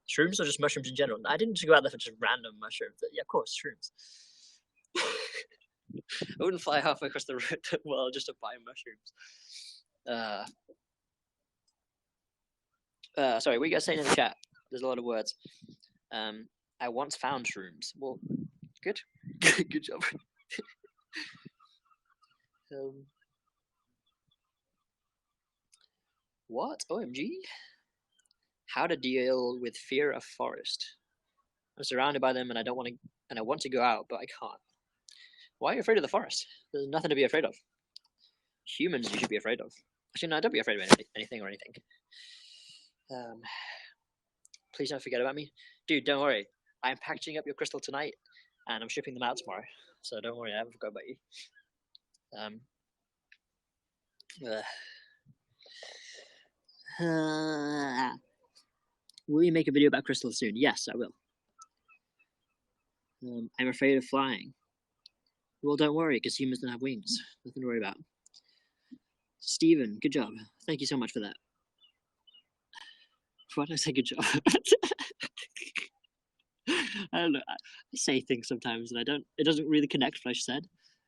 Speaker 1: Shrooms or just mushrooms in general? I didn't just go out there for just random mushrooms. Yeah, of course, shrooms. I wouldn't fly halfway across the world just to buy mushrooms. Sorry, what are you guys saying in the chat? There's a lot of words. I once found shrooms. Well, good. Good job. What? OMG? How to deal with fear of forest. I'm surrounded by them and I want to go out, but I can't. Why are you afraid of the forest? There's nothing to be afraid of. Humans you should be afraid of. Actually, no, don't be afraid of anything or anything. Please don't forget about me. Dude, don't worry. I'm packaging up your crystal tonight and I'm shipping them out tomorrow. So don't worry, I haven't forgot about you. Will you make a video about crystals soon? Yes, I will. I'm afraid of flying. Well, don't worry, because humans don't have wings. Nothing to worry about. Steven, good job. Thank you so much for that. Why did I say good job? I don't know. I say things sometimes and it doesn't really connect what I said.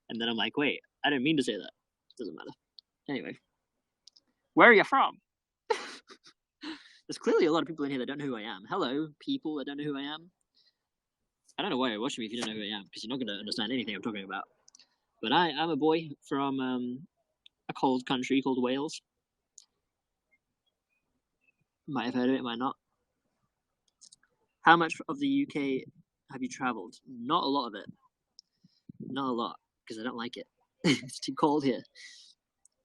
Speaker 1: And then I'm like, wait, I didn't mean to say that. Doesn't matter. Anyway. Where are you from? There's clearly a lot of people in here that don't know who I am. Hello, people that don't know who I am. I don't know why you're watching me if you don't know who I am, because you're not going to understand anything I'm talking about. But I'm a boy from a cold country called Wales. Might have heard of it, might not. How much of the UK have you travelled? Not a lot of it. Not a lot, because I don't like it. It's too cold here.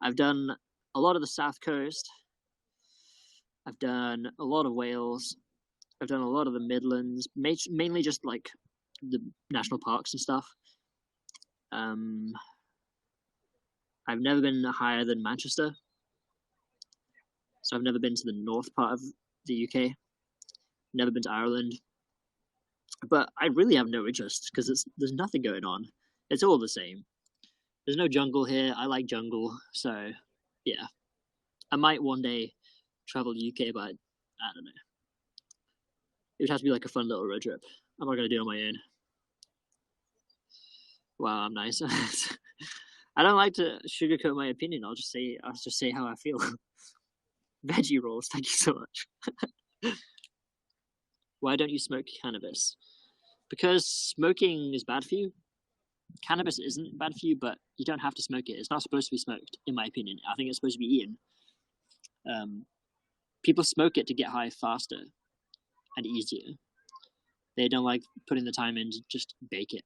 Speaker 1: I've done a lot of the South Coast. I've done a lot of Wales. I've done a lot of the Midlands, mainly just like the national parks and stuff. I've never been higher than Manchester. So I've never been to the north part of the UK. Never been to Ireland. But I really have no interest because there's nothing going on. It's all the same. There's no jungle here. I like jungle, so yeah. I might one day travel to UK, but I don't know. It would have to be like a fun little road trip. I'm not gonna do it on my own. Wow, I'm nice. I don't like to sugarcoat my opinion. I'll just say how I feel. Veggie rolls, thank you so much. Why don't you smoke cannabis? Because smoking is bad for you. Cannabis isn't bad for you, but you don't have to smoke it. It's not supposed to be smoked, in my opinion. I think it's supposed to be eaten. People smoke it to get high faster and easier. They don't like putting the time in to just bake it.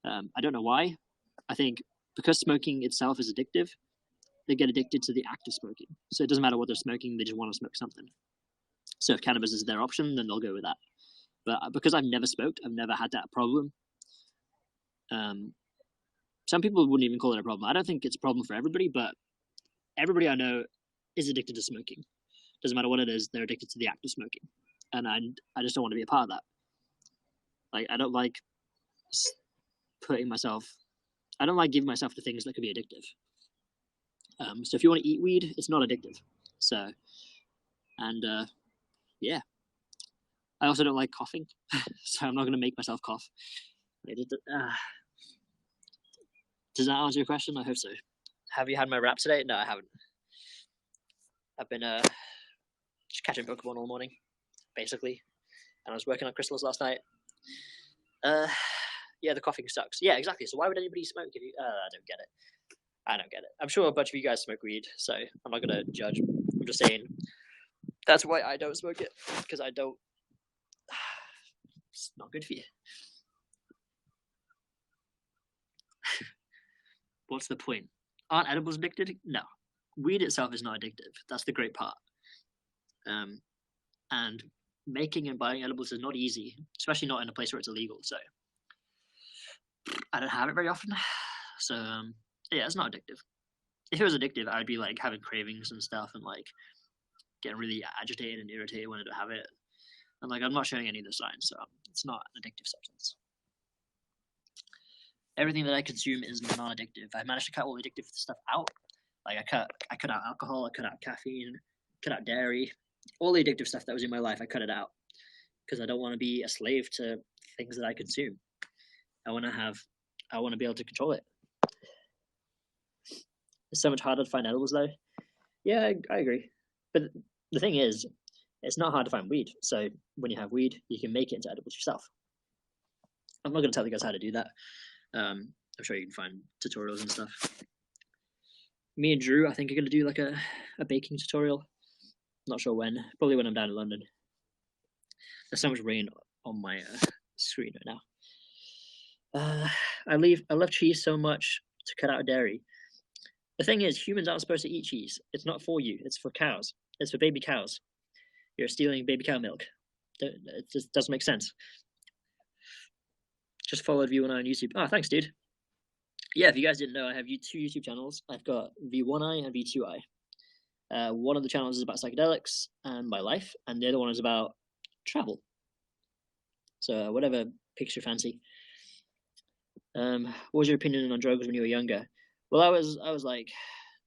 Speaker 1: I don't know why. I think because smoking itself is addictive, they get addicted to the act of smoking. So it doesn't matter what they're smoking, they just want to smoke something. So if cannabis is their option, then they'll go with that. But because I've never smoked, I've never had that problem. Some people wouldn't even call it a problem. I don't think it's a problem for everybody, but everybody I know is addicted to smoking. Doesn't matter what it is, they're addicted to the act of smoking. And I just don't want to be a part of that. Like, I don't like giving myself to things that could be addictive. So if you want to eat weed, it's not addictive. So, and yeah. I also don't like coughing, so I'm not going to make myself cough. Does that answer your question? I hope so. Have you had my wrap today? No, I haven't. I've been just catching Pokemon all morning, basically. And I was working on crystals last night. Yeah, the coughing sucks. Yeah, exactly. So why would anybody smoke if you... I don't get it. I'm sure a bunch of you guys smoke weed, so I'm not going to judge. I'm just saying that's why I don't smoke it, because I don't... It's not good for you. What's the point? Aren't edibles addicted? No. Weed itself is not addictive. That's the great part. And making and buying edibles is not easy, especially not in a place where it's illegal. So I don't have it very often. So yeah, it's not addictive. If it was addictive, I'd be like having cravings and stuff and like getting really agitated and irritated when I don't have it. And like I'm not showing any of the signs, so it's not an addictive substance. Everything that I consume is non-addictive. I managed to cut all the addictive stuff out. Like I cut out alcohol, I cut out caffeine, cut out dairy, all the addictive stuff that was in my life. I cut it out because I don't want to be a slave to things that I consume. I want to be able to control it. It's so much harder to find edibles though. Yeah, I agree. But the thing is, it's not hard to find weed. So when you have weed, you can make it into edibles yourself. I'm not going to tell you guys how to do that. I'm sure you can find tutorials and stuff. Me and Drew, I think, are going to do like a baking tutorial. Not sure when. Probably when I'm down in London. There's so much rain on my screen right now. I love cheese so much to cut out dairy. The thing is, humans aren't supposed to eat cheese. It's not for you. It's for cows. It's for baby cows. You're stealing baby cow milk. It just doesn't make sense. Just followed V1i on YouTube. Oh, thanks, dude. Yeah, if you guys didn't know, I have two YouTube channels. I've got V1i and V2i. One of the channels is about psychedelics and my life, and the other one is about travel. So whatever piques your fancy. What was your opinion on drugs when you were younger? Well, I was like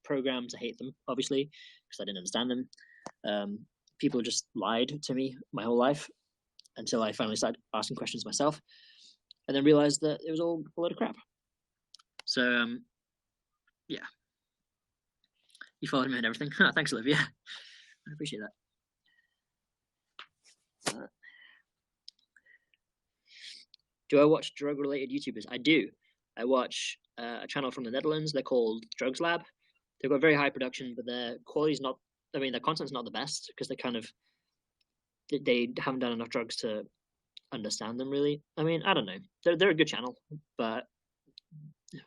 Speaker 1: programmed to hate them, obviously, because I didn't understand them. People just lied to me my whole life until I finally started asking questions myself, and then realized that it was all a load of crap. So, yeah. You followed me and everything. Thanks, Olivia. I appreciate that. Do I watch drug-related YouTubers? I do. I watch a channel from the Netherlands. They're called Drugs Lab. They've got very high production, but their quality's not... I mean, their content's not the best because they haven't done enough drugs to understand them, really. I mean, I don't know. They're a good channel, but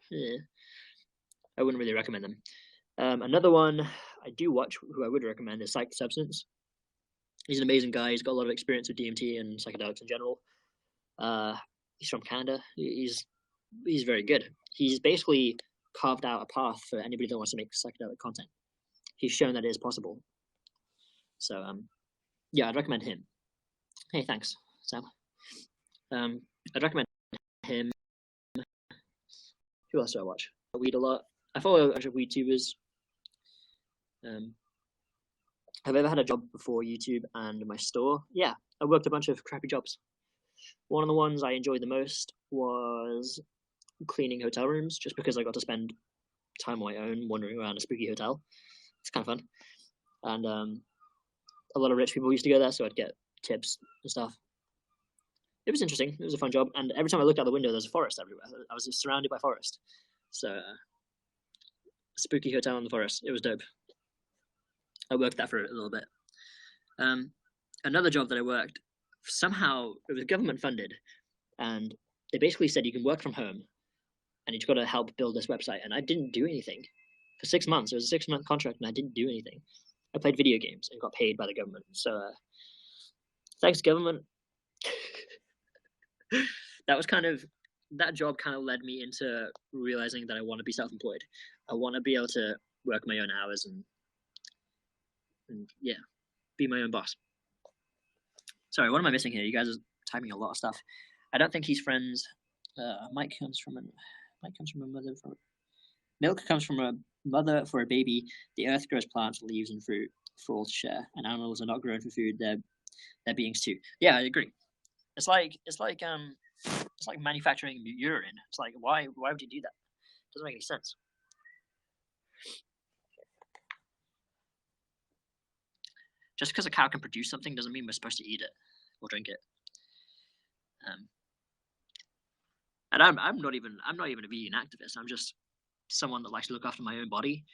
Speaker 1: yeah, I wouldn't really recommend them. Another one I do watch, who I would recommend, is Psych Substance. He's an amazing guy. He's got a lot of experience with DMT and psychedelics in general. He's from Canada. He's very good. He's basically carved out a path for anybody that wants to make psychedelic content. he's shown that it is possible. So yeah, I'd recommend him. Hey, thanks, Sam. I'd recommend him. Who else do I watch? I weed a lot. I follow a bunch of weed tubers. Have I ever had a job before YouTube and my store? Yeah, I worked a bunch of crappy jobs. One of the ones I enjoyed the most was cleaning hotel rooms, just because I got to spend time on my own wandering around a spooky hotel. It's kind of fun. And a lot of rich people used to go there, so I'd get tips and stuff. It was interesting. It was a fun job. And every time I looked out the window, there's a forest everywhere. I was surrounded by forest. So, spooky hotel in the forest. It was dope. I worked that for a little bit. Another job that I worked, somehow it was government funded, and they basically said you can work from home, and you just got to help build this website. And I didn't do anything for 6 months. It was a 6-month contract, and I didn't do anything. I played video games and got paid by the government. So, thanks, government. That job kind of led me into realizing that I want to be self-employed. I want to be able to work my own hours and yeah, be my own boss. Sorry, what am I missing here? You guys are typing a lot of stuff. I don't think he's friends. Milk comes from a mother for a baby. The earth grows plants, leaves, and fruit for all to share. And animals are not grown for food; they're beings too. Yeah, I agree. It's like manufacturing urine. It's like why would you do that? It doesn't make any sense. Just because a cow can produce something doesn't mean we're supposed to eat it or drink it. And I'm not even a vegan activist. I'm just someone that likes to look after my own body.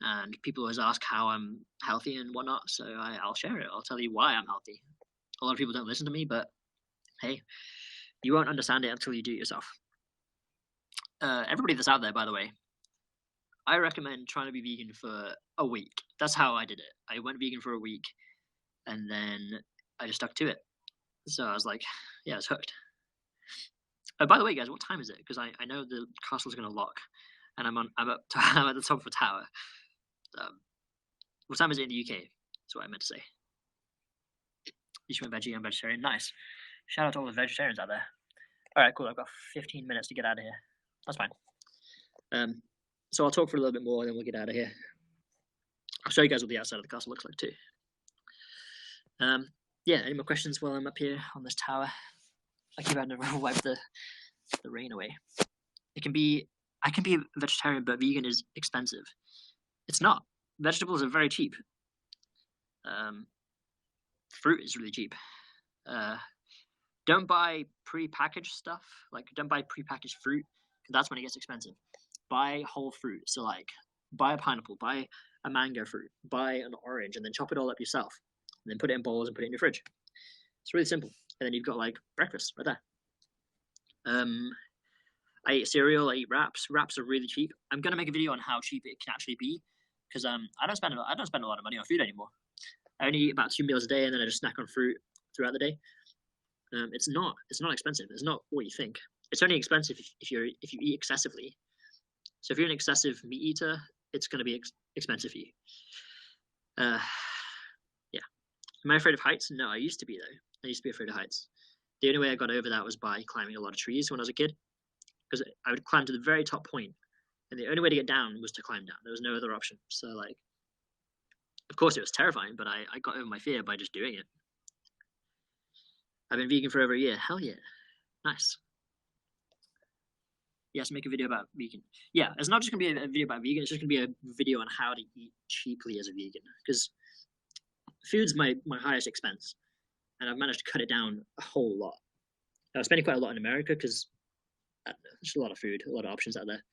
Speaker 1: And people always ask how I'm healthy and whatnot, so I'll share it. I'll tell you why I'm healthy. A lot of people don't listen to me, but hey, you won't understand it until you do it yourself. Everybody that's out there, by the way, I recommend trying to be vegan for a week. That's how I did it. I went vegan for a week, and then I just stuck to it. So I was like, yeah, I was hooked. By the way, guys, what time is it? Because I know the castle's going to lock, and I'm at the top of a tower. What time is it in the UK? That's what I meant to say. You should went veggie and vegetarian. Nice. Shout out to all the vegetarians out there. All right, cool. I've got 15 minutes to get out of here. That's fine. So I'll talk for a little bit more, and then we'll get out of here. I'll show you guys what the outside of the castle looks like too. Yeah, any more questions while I'm up here on this tower? I keep having to wipe the rain away. I can be vegetarian, but vegan is expensive. It's not. Vegetables are very cheap. Fruit is really cheap. Don't buy pre-packaged stuff. Like, don't buy pre-packaged fruit, because that's when it gets expensive. Buy whole fruit. So, like, buy a pineapple, buy a mango fruit, buy an orange, and then chop it all up yourself. And then put it in bowls and put it in your fridge. It's really simple. And then you've got, like, breakfast right there. I eat cereal, I eat wraps. Wraps are really cheap. I'm going to make a video on how cheap it can actually be, because I don't spend a lot of money on food anymore. I only eat about 2 meals a day, and then I just snack on fruit throughout the day. It's not expensive. It's not what you think. It's only expensive if you eat excessively. So if you're an excessive meat eater, it's going to be expensive for you. Yeah. Am I afraid of heights? No, I used to be though. I used to be afraid of heights. The only way I got over that was by climbing a lot of trees when I was a kid, because I would climb to the very top point, and the only way to get down was to climb down. There was no other option. So, like, of course it was terrifying, but I got over my fear by just doing it. I've been vegan for over a year. Hell yeah. Nice. Yes, make a video about vegan. Yeah, it's not just going to be a video about vegan. It's just going to be a video on how to eat cheaply as a vegan. Because food's my highest expense. And I've managed to cut it down a whole lot. I was spending quite a lot in America because there's a lot of food, a lot of options out there.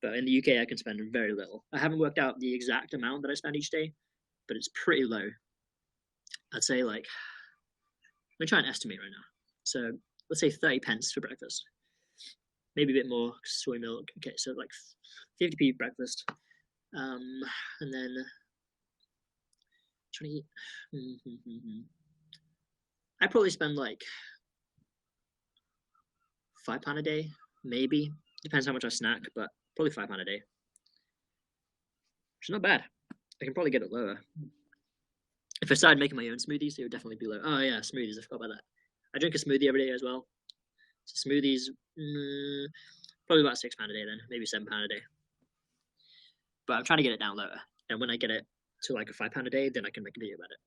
Speaker 1: But in the UK, I can spend very little. I haven't worked out the exact amount that I spend each day, but it's pretty low. I'd say, like, let me try and estimate right now. So let's say 30 pence for breakfast. Maybe a bit more, soy milk. Okay, so like 50p breakfast. And then trying to eat. I probably spend like £5 a day, maybe. Depends how much I snack, but probably £5 a day. Which is not bad. I can probably get it lower. If I started making my own smoothies, it would definitely be lower. Oh yeah, smoothies. I forgot about that. I drink a smoothie every day as well. So smoothies, probably about £6 a day then, maybe £7 a day. But I'm trying to get it down lower. And when I get it to like a £5 a day, then I can make a video about it.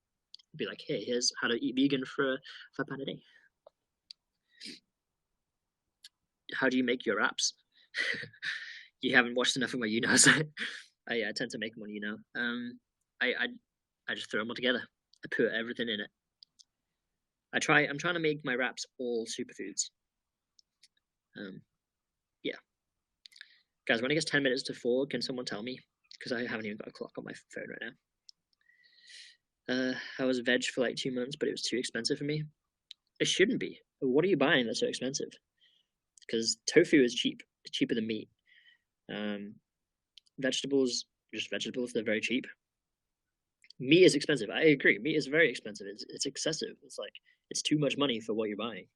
Speaker 1: Be like, hey, here's how to eat vegan for £5 a day. How do you make your wraps? You haven't watched enough of my YouNow, so I tend to make them on YouNow. I just throw them all together. I put everything in it. I'm trying to make my wraps all superfoods. Yeah. Guys, when it gets 10 minutes to 4, can someone tell me? Because I haven't even got a clock on my phone right now. I was veg for like 2 months, but it was too expensive for me. It shouldn't be. What are you buying that's so expensive? Because tofu is cheap. It's cheaper than meat. Vegetables, just vegetables, they're very cheap. Meat is expensive. I agree. Meat is very expensive. It's excessive. It's like it's too much money for what you're buying.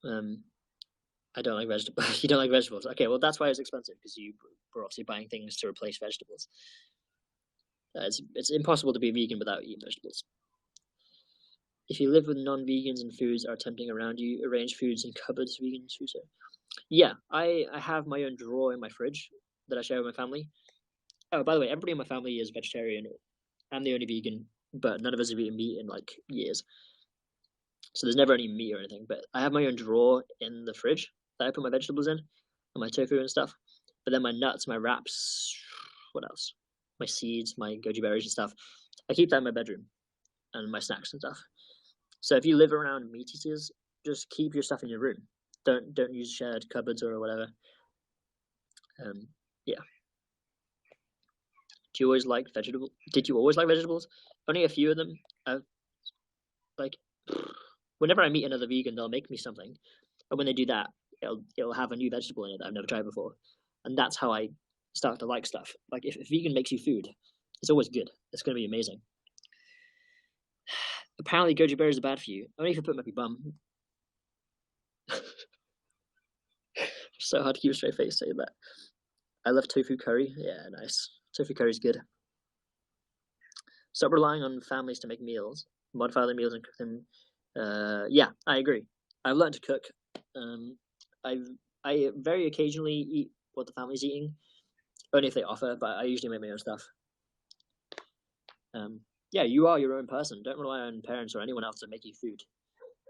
Speaker 1: I don't like vegetables. You don't like vegetables. Okay, well that's why it's expensive, because you were obviously buying things to replace vegetables. It's impossible to be vegan without eating vegetables. If you live with non-vegans and foods are tempting around you, arrange foods in cupboards, vegan food. Yeah, I have my own drawer in my fridge that I share with my family. Oh, by the way, everybody in my family is vegetarian. I'm the only vegan, but none of us have eaten meat in like years. So there's never any meat or anything. But I have my own drawer in the fridge that I put my vegetables in, and my tofu and stuff. But then my nuts, my wraps, what else? My seeds, my goji berries and stuff. I keep that in my bedroom, and my snacks and stuff. So if you live around meat eaters, just keep your stuff in your room. Don't use shared cupboards or whatever. Yeah. Do you always like vegetables? Did you always like vegetables? Only a few of them. Like, whenever I meet another vegan, they'll make me something, and when they do that, it'll have a new vegetable in it that I've never tried before, and that's how I start to like stuff. Like if vegan makes you food, it's always good. It's gonna be amazing. Apparently, goji berries are bad for you. Only if you put them up your bum. So hard to keep a straight face saying that. I love tofu curry. Yeah, nice. Tofu curry's good. Stop relying on families to make meals. Modify their meals and cook them. Yeah, I agree. I've learned to cook. I very occasionally eat what the family's eating, only if they offer, but I usually make my own stuff. Yeah, you are your own person. Don't rely on parents or anyone else to make you food.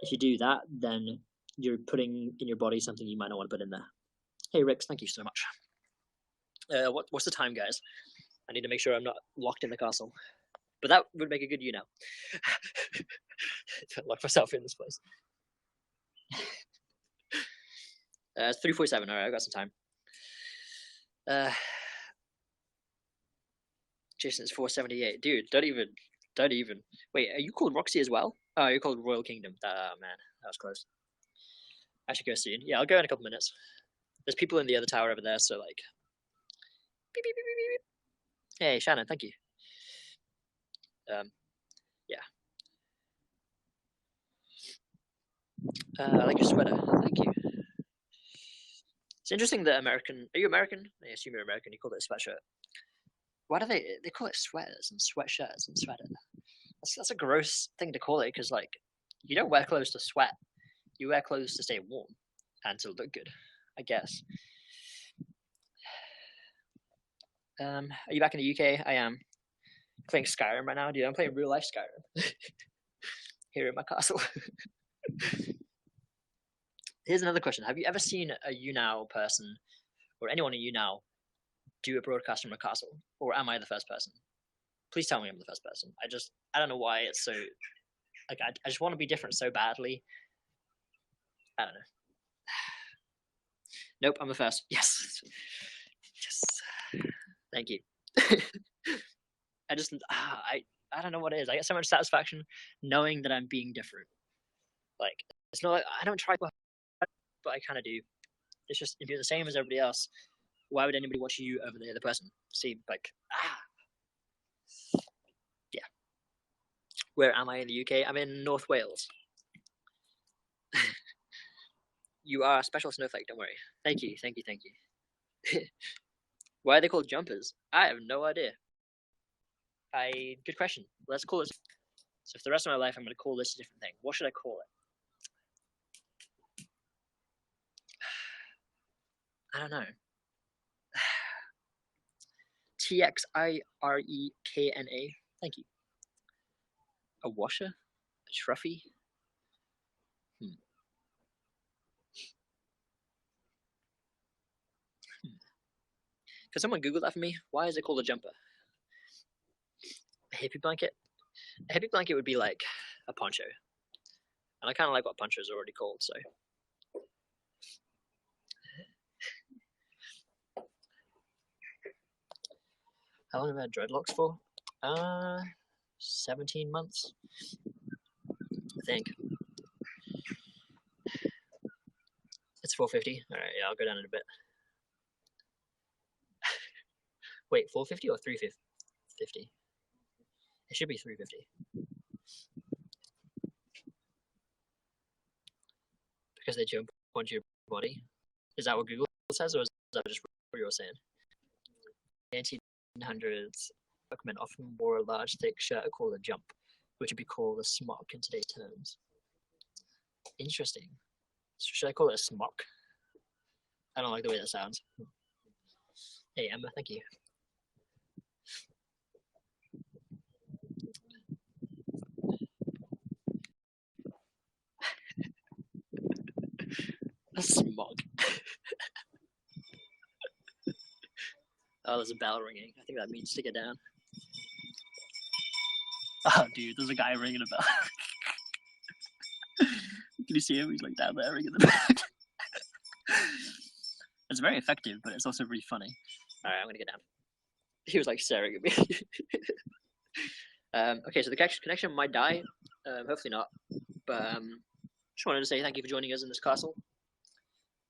Speaker 1: If you do that, then you're putting in your body something you might not want to put in there. Hey, Rix, thank you so much. What's the time, guys? I need to make sure I'm not locked in the castle. But that would make a good YouNow. Lock myself in this place. It's 3:47. All right, I've got some time. Jason, it's 4:78. Dude, don't even. Wait, are you called Roxy as well? Oh, you're called Royal Kingdom. Oh, man, that was close. I should go soon. Yeah, I'll go in a couple minutes. There's people in the other tower over there, so like. Beep, beep, beep, beep, beep. Hey, Shannon, thank you. Yeah. I like your sweater. Thank you. It's interesting that American. Are you American? I assume you're American. You call it a sweatshirt. Why do they call it sweaters and sweatshirts and sweater? That's a gross thing to call it, because like you don't wear clothes to sweat. You wear clothes to stay warm and to look good, I guess. Are you back in the UK? I am. Playing Skyrim right now, dude. I'm playing real life Skyrim here in my castle. Here's another question: have you ever seen a YouNow person or anyone in YouNow do a broadcast from a castle, or am I the first person? Please tell me I'm the first person. I don't know why it's so like I just want to be different so badly. I don't know. Nope, I'm the first. Yes. Thank you. I don't know what it is. I get so much satisfaction knowing that I'm being different. Like it's not like I don't try, but I kind of do. It's just if you're the same as everybody else, why would anybody watch you over the other person? See, like yeah. Where am I in the UK? I'm in North Wales. You are a special snowflake. Don't worry. Thank you. Why are they called jumpers? I have no idea. Good question. Let's call it. So for the rest of my life, I'm going to call this a different thing. What should I call it? I don't know. TXIREKNA. Thank you. A washer? A trophy? Could someone Google that for me? Why is it called a jumper? A hippie blanket? A hippie blanket would be like a poncho. And I kind of like what ponchos are already called, so. How long have I had dreadlocks for? 17 months, I think. It's 4:50. All right, yeah, I'll go down in a bit. Wait, 4:50 or 3:50? It should be 3:50. Because they jump onto your body. Is that what Google says, or is that just what you're saying? In the 1800s, workmen often wore a large, thick shirt called a jump, which would be called a smock in today's terms. Interesting. Should I call it a smock? I don't like the way that sounds. Hey, Emma, thank you. A smock. Oh, there's a bell ringing. I think that means to get down. Oh, dude, there's a guy ringing a bell. Can you see him? He's like down there ringing the bell. It's very effective, but it's also really funny. All right, I'm gonna get down. He was like staring at me. Okay, so the connection might die. Hopefully not. But just wanted to say thank you for joining us in this castle.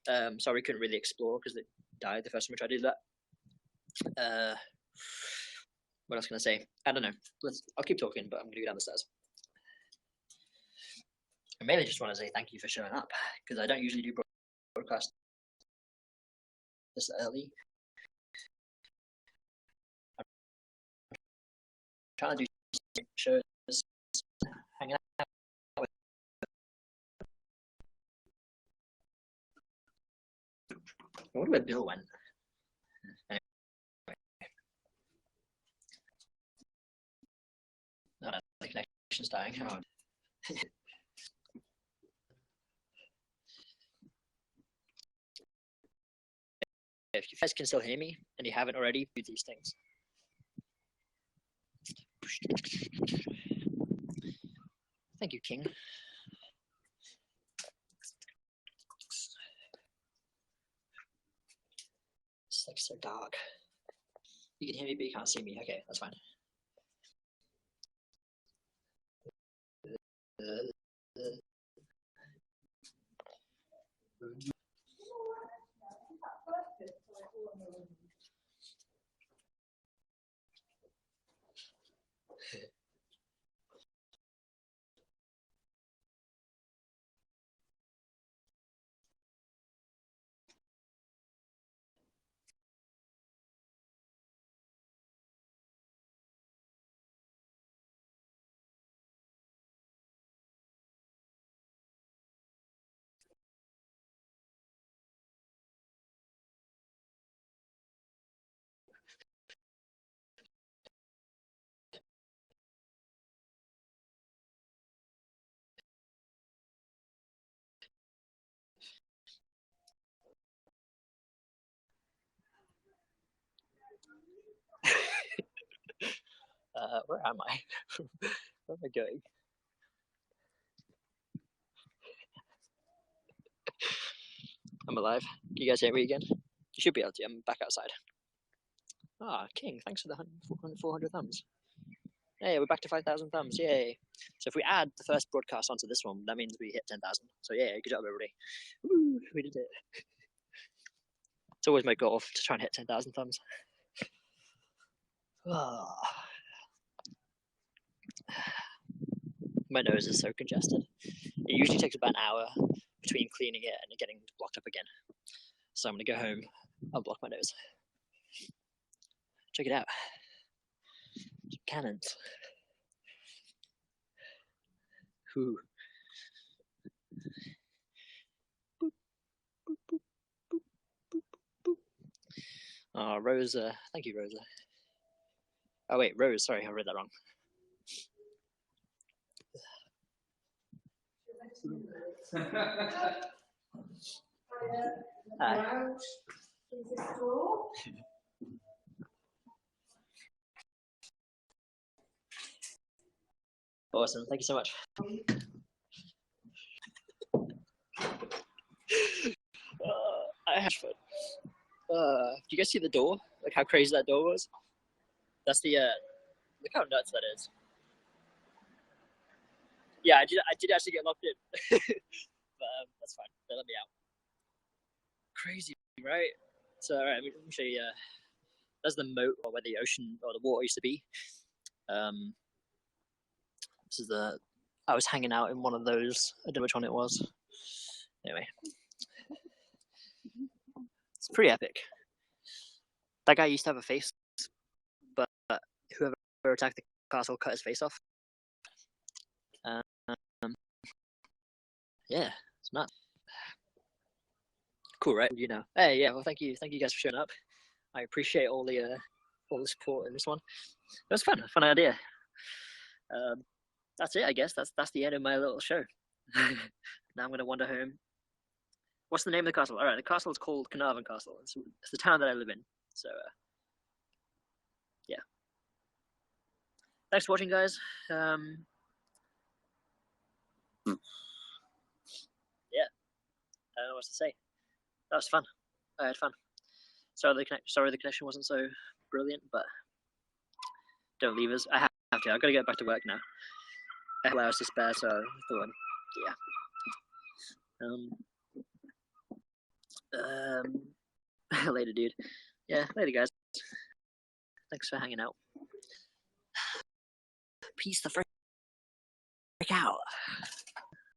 Speaker 1: Sorry we couldn't really explore because it died the first time we tried to do that. What else can I say? I don't know. I'll keep talking, but I'm gonna go down the stairs. I mainly just want to say thank you for showing up because I don't usually do broadcast this early. I'm trying to do shows, hanging out. I wonder where Bill went. Anyway. No, the connection's dying. Oh. If you guys can still hear me and you haven't already, do these things. Thank you, King. It's like so dark. You can hear me, but you can't see me. Okay, that's fine. Where am I? Where am I going? I'm alive. Can you guys hear me again? You should be able to. I'm back outside. Ah, King, thanks for the 400 thumbs. Hey, we're back to 5,000 thumbs. Yay. So if we add the first broadcast onto this one, that means we hit 10,000. So yeah, good job, everybody. Woo, we did it. It's always my goal to try and hit 10,000 thumbs. Oh. My nose is so congested. It usually takes about an hour between cleaning it and getting blocked up again. So I'm going to go home, unblock my nose. Check it out. Some cannons. Ooh. Oh, Rosa. Thank you, Rosa. Oh, wait, Rose. Sorry, I read that wrong. Hi. Awesome. Thank you so much. I had fun. Do you guys see the door? Like how crazy that door was? That's the look how nuts that is. Yeah, I did actually get locked in. But that's fine. They let me out. Crazy, right? So alright, let me show you that's the moat or where the ocean or the water used to be. This is the I was hanging out in one of those. I don't know which one it was. Anyway. It's pretty epic. That guy used to have a face, but whoever attacked the castle cut his face off. Yeah, it's nuts. Cool, right? You know. Hey, yeah. Well, thank you guys for showing up. I appreciate all the support in this one. It was fun, fun idea. That's it, I guess. That's the end of my little show. Now I'm gonna wander home. What's the name of the castle? All right, the castle is called Carnarvon Castle. It's the town that I live in. So yeah. Thanks for watching, guys. Yeah, I don't know what to say. That was fun. I had fun. Sorry the connection wasn't so brilliant, but don't leave us. I have to. I've got to get back to work now. I have hours to spare, so I thought, yeah. Later, dude. Yeah, later, guys. Thanks for hanging out. Peace the frick out.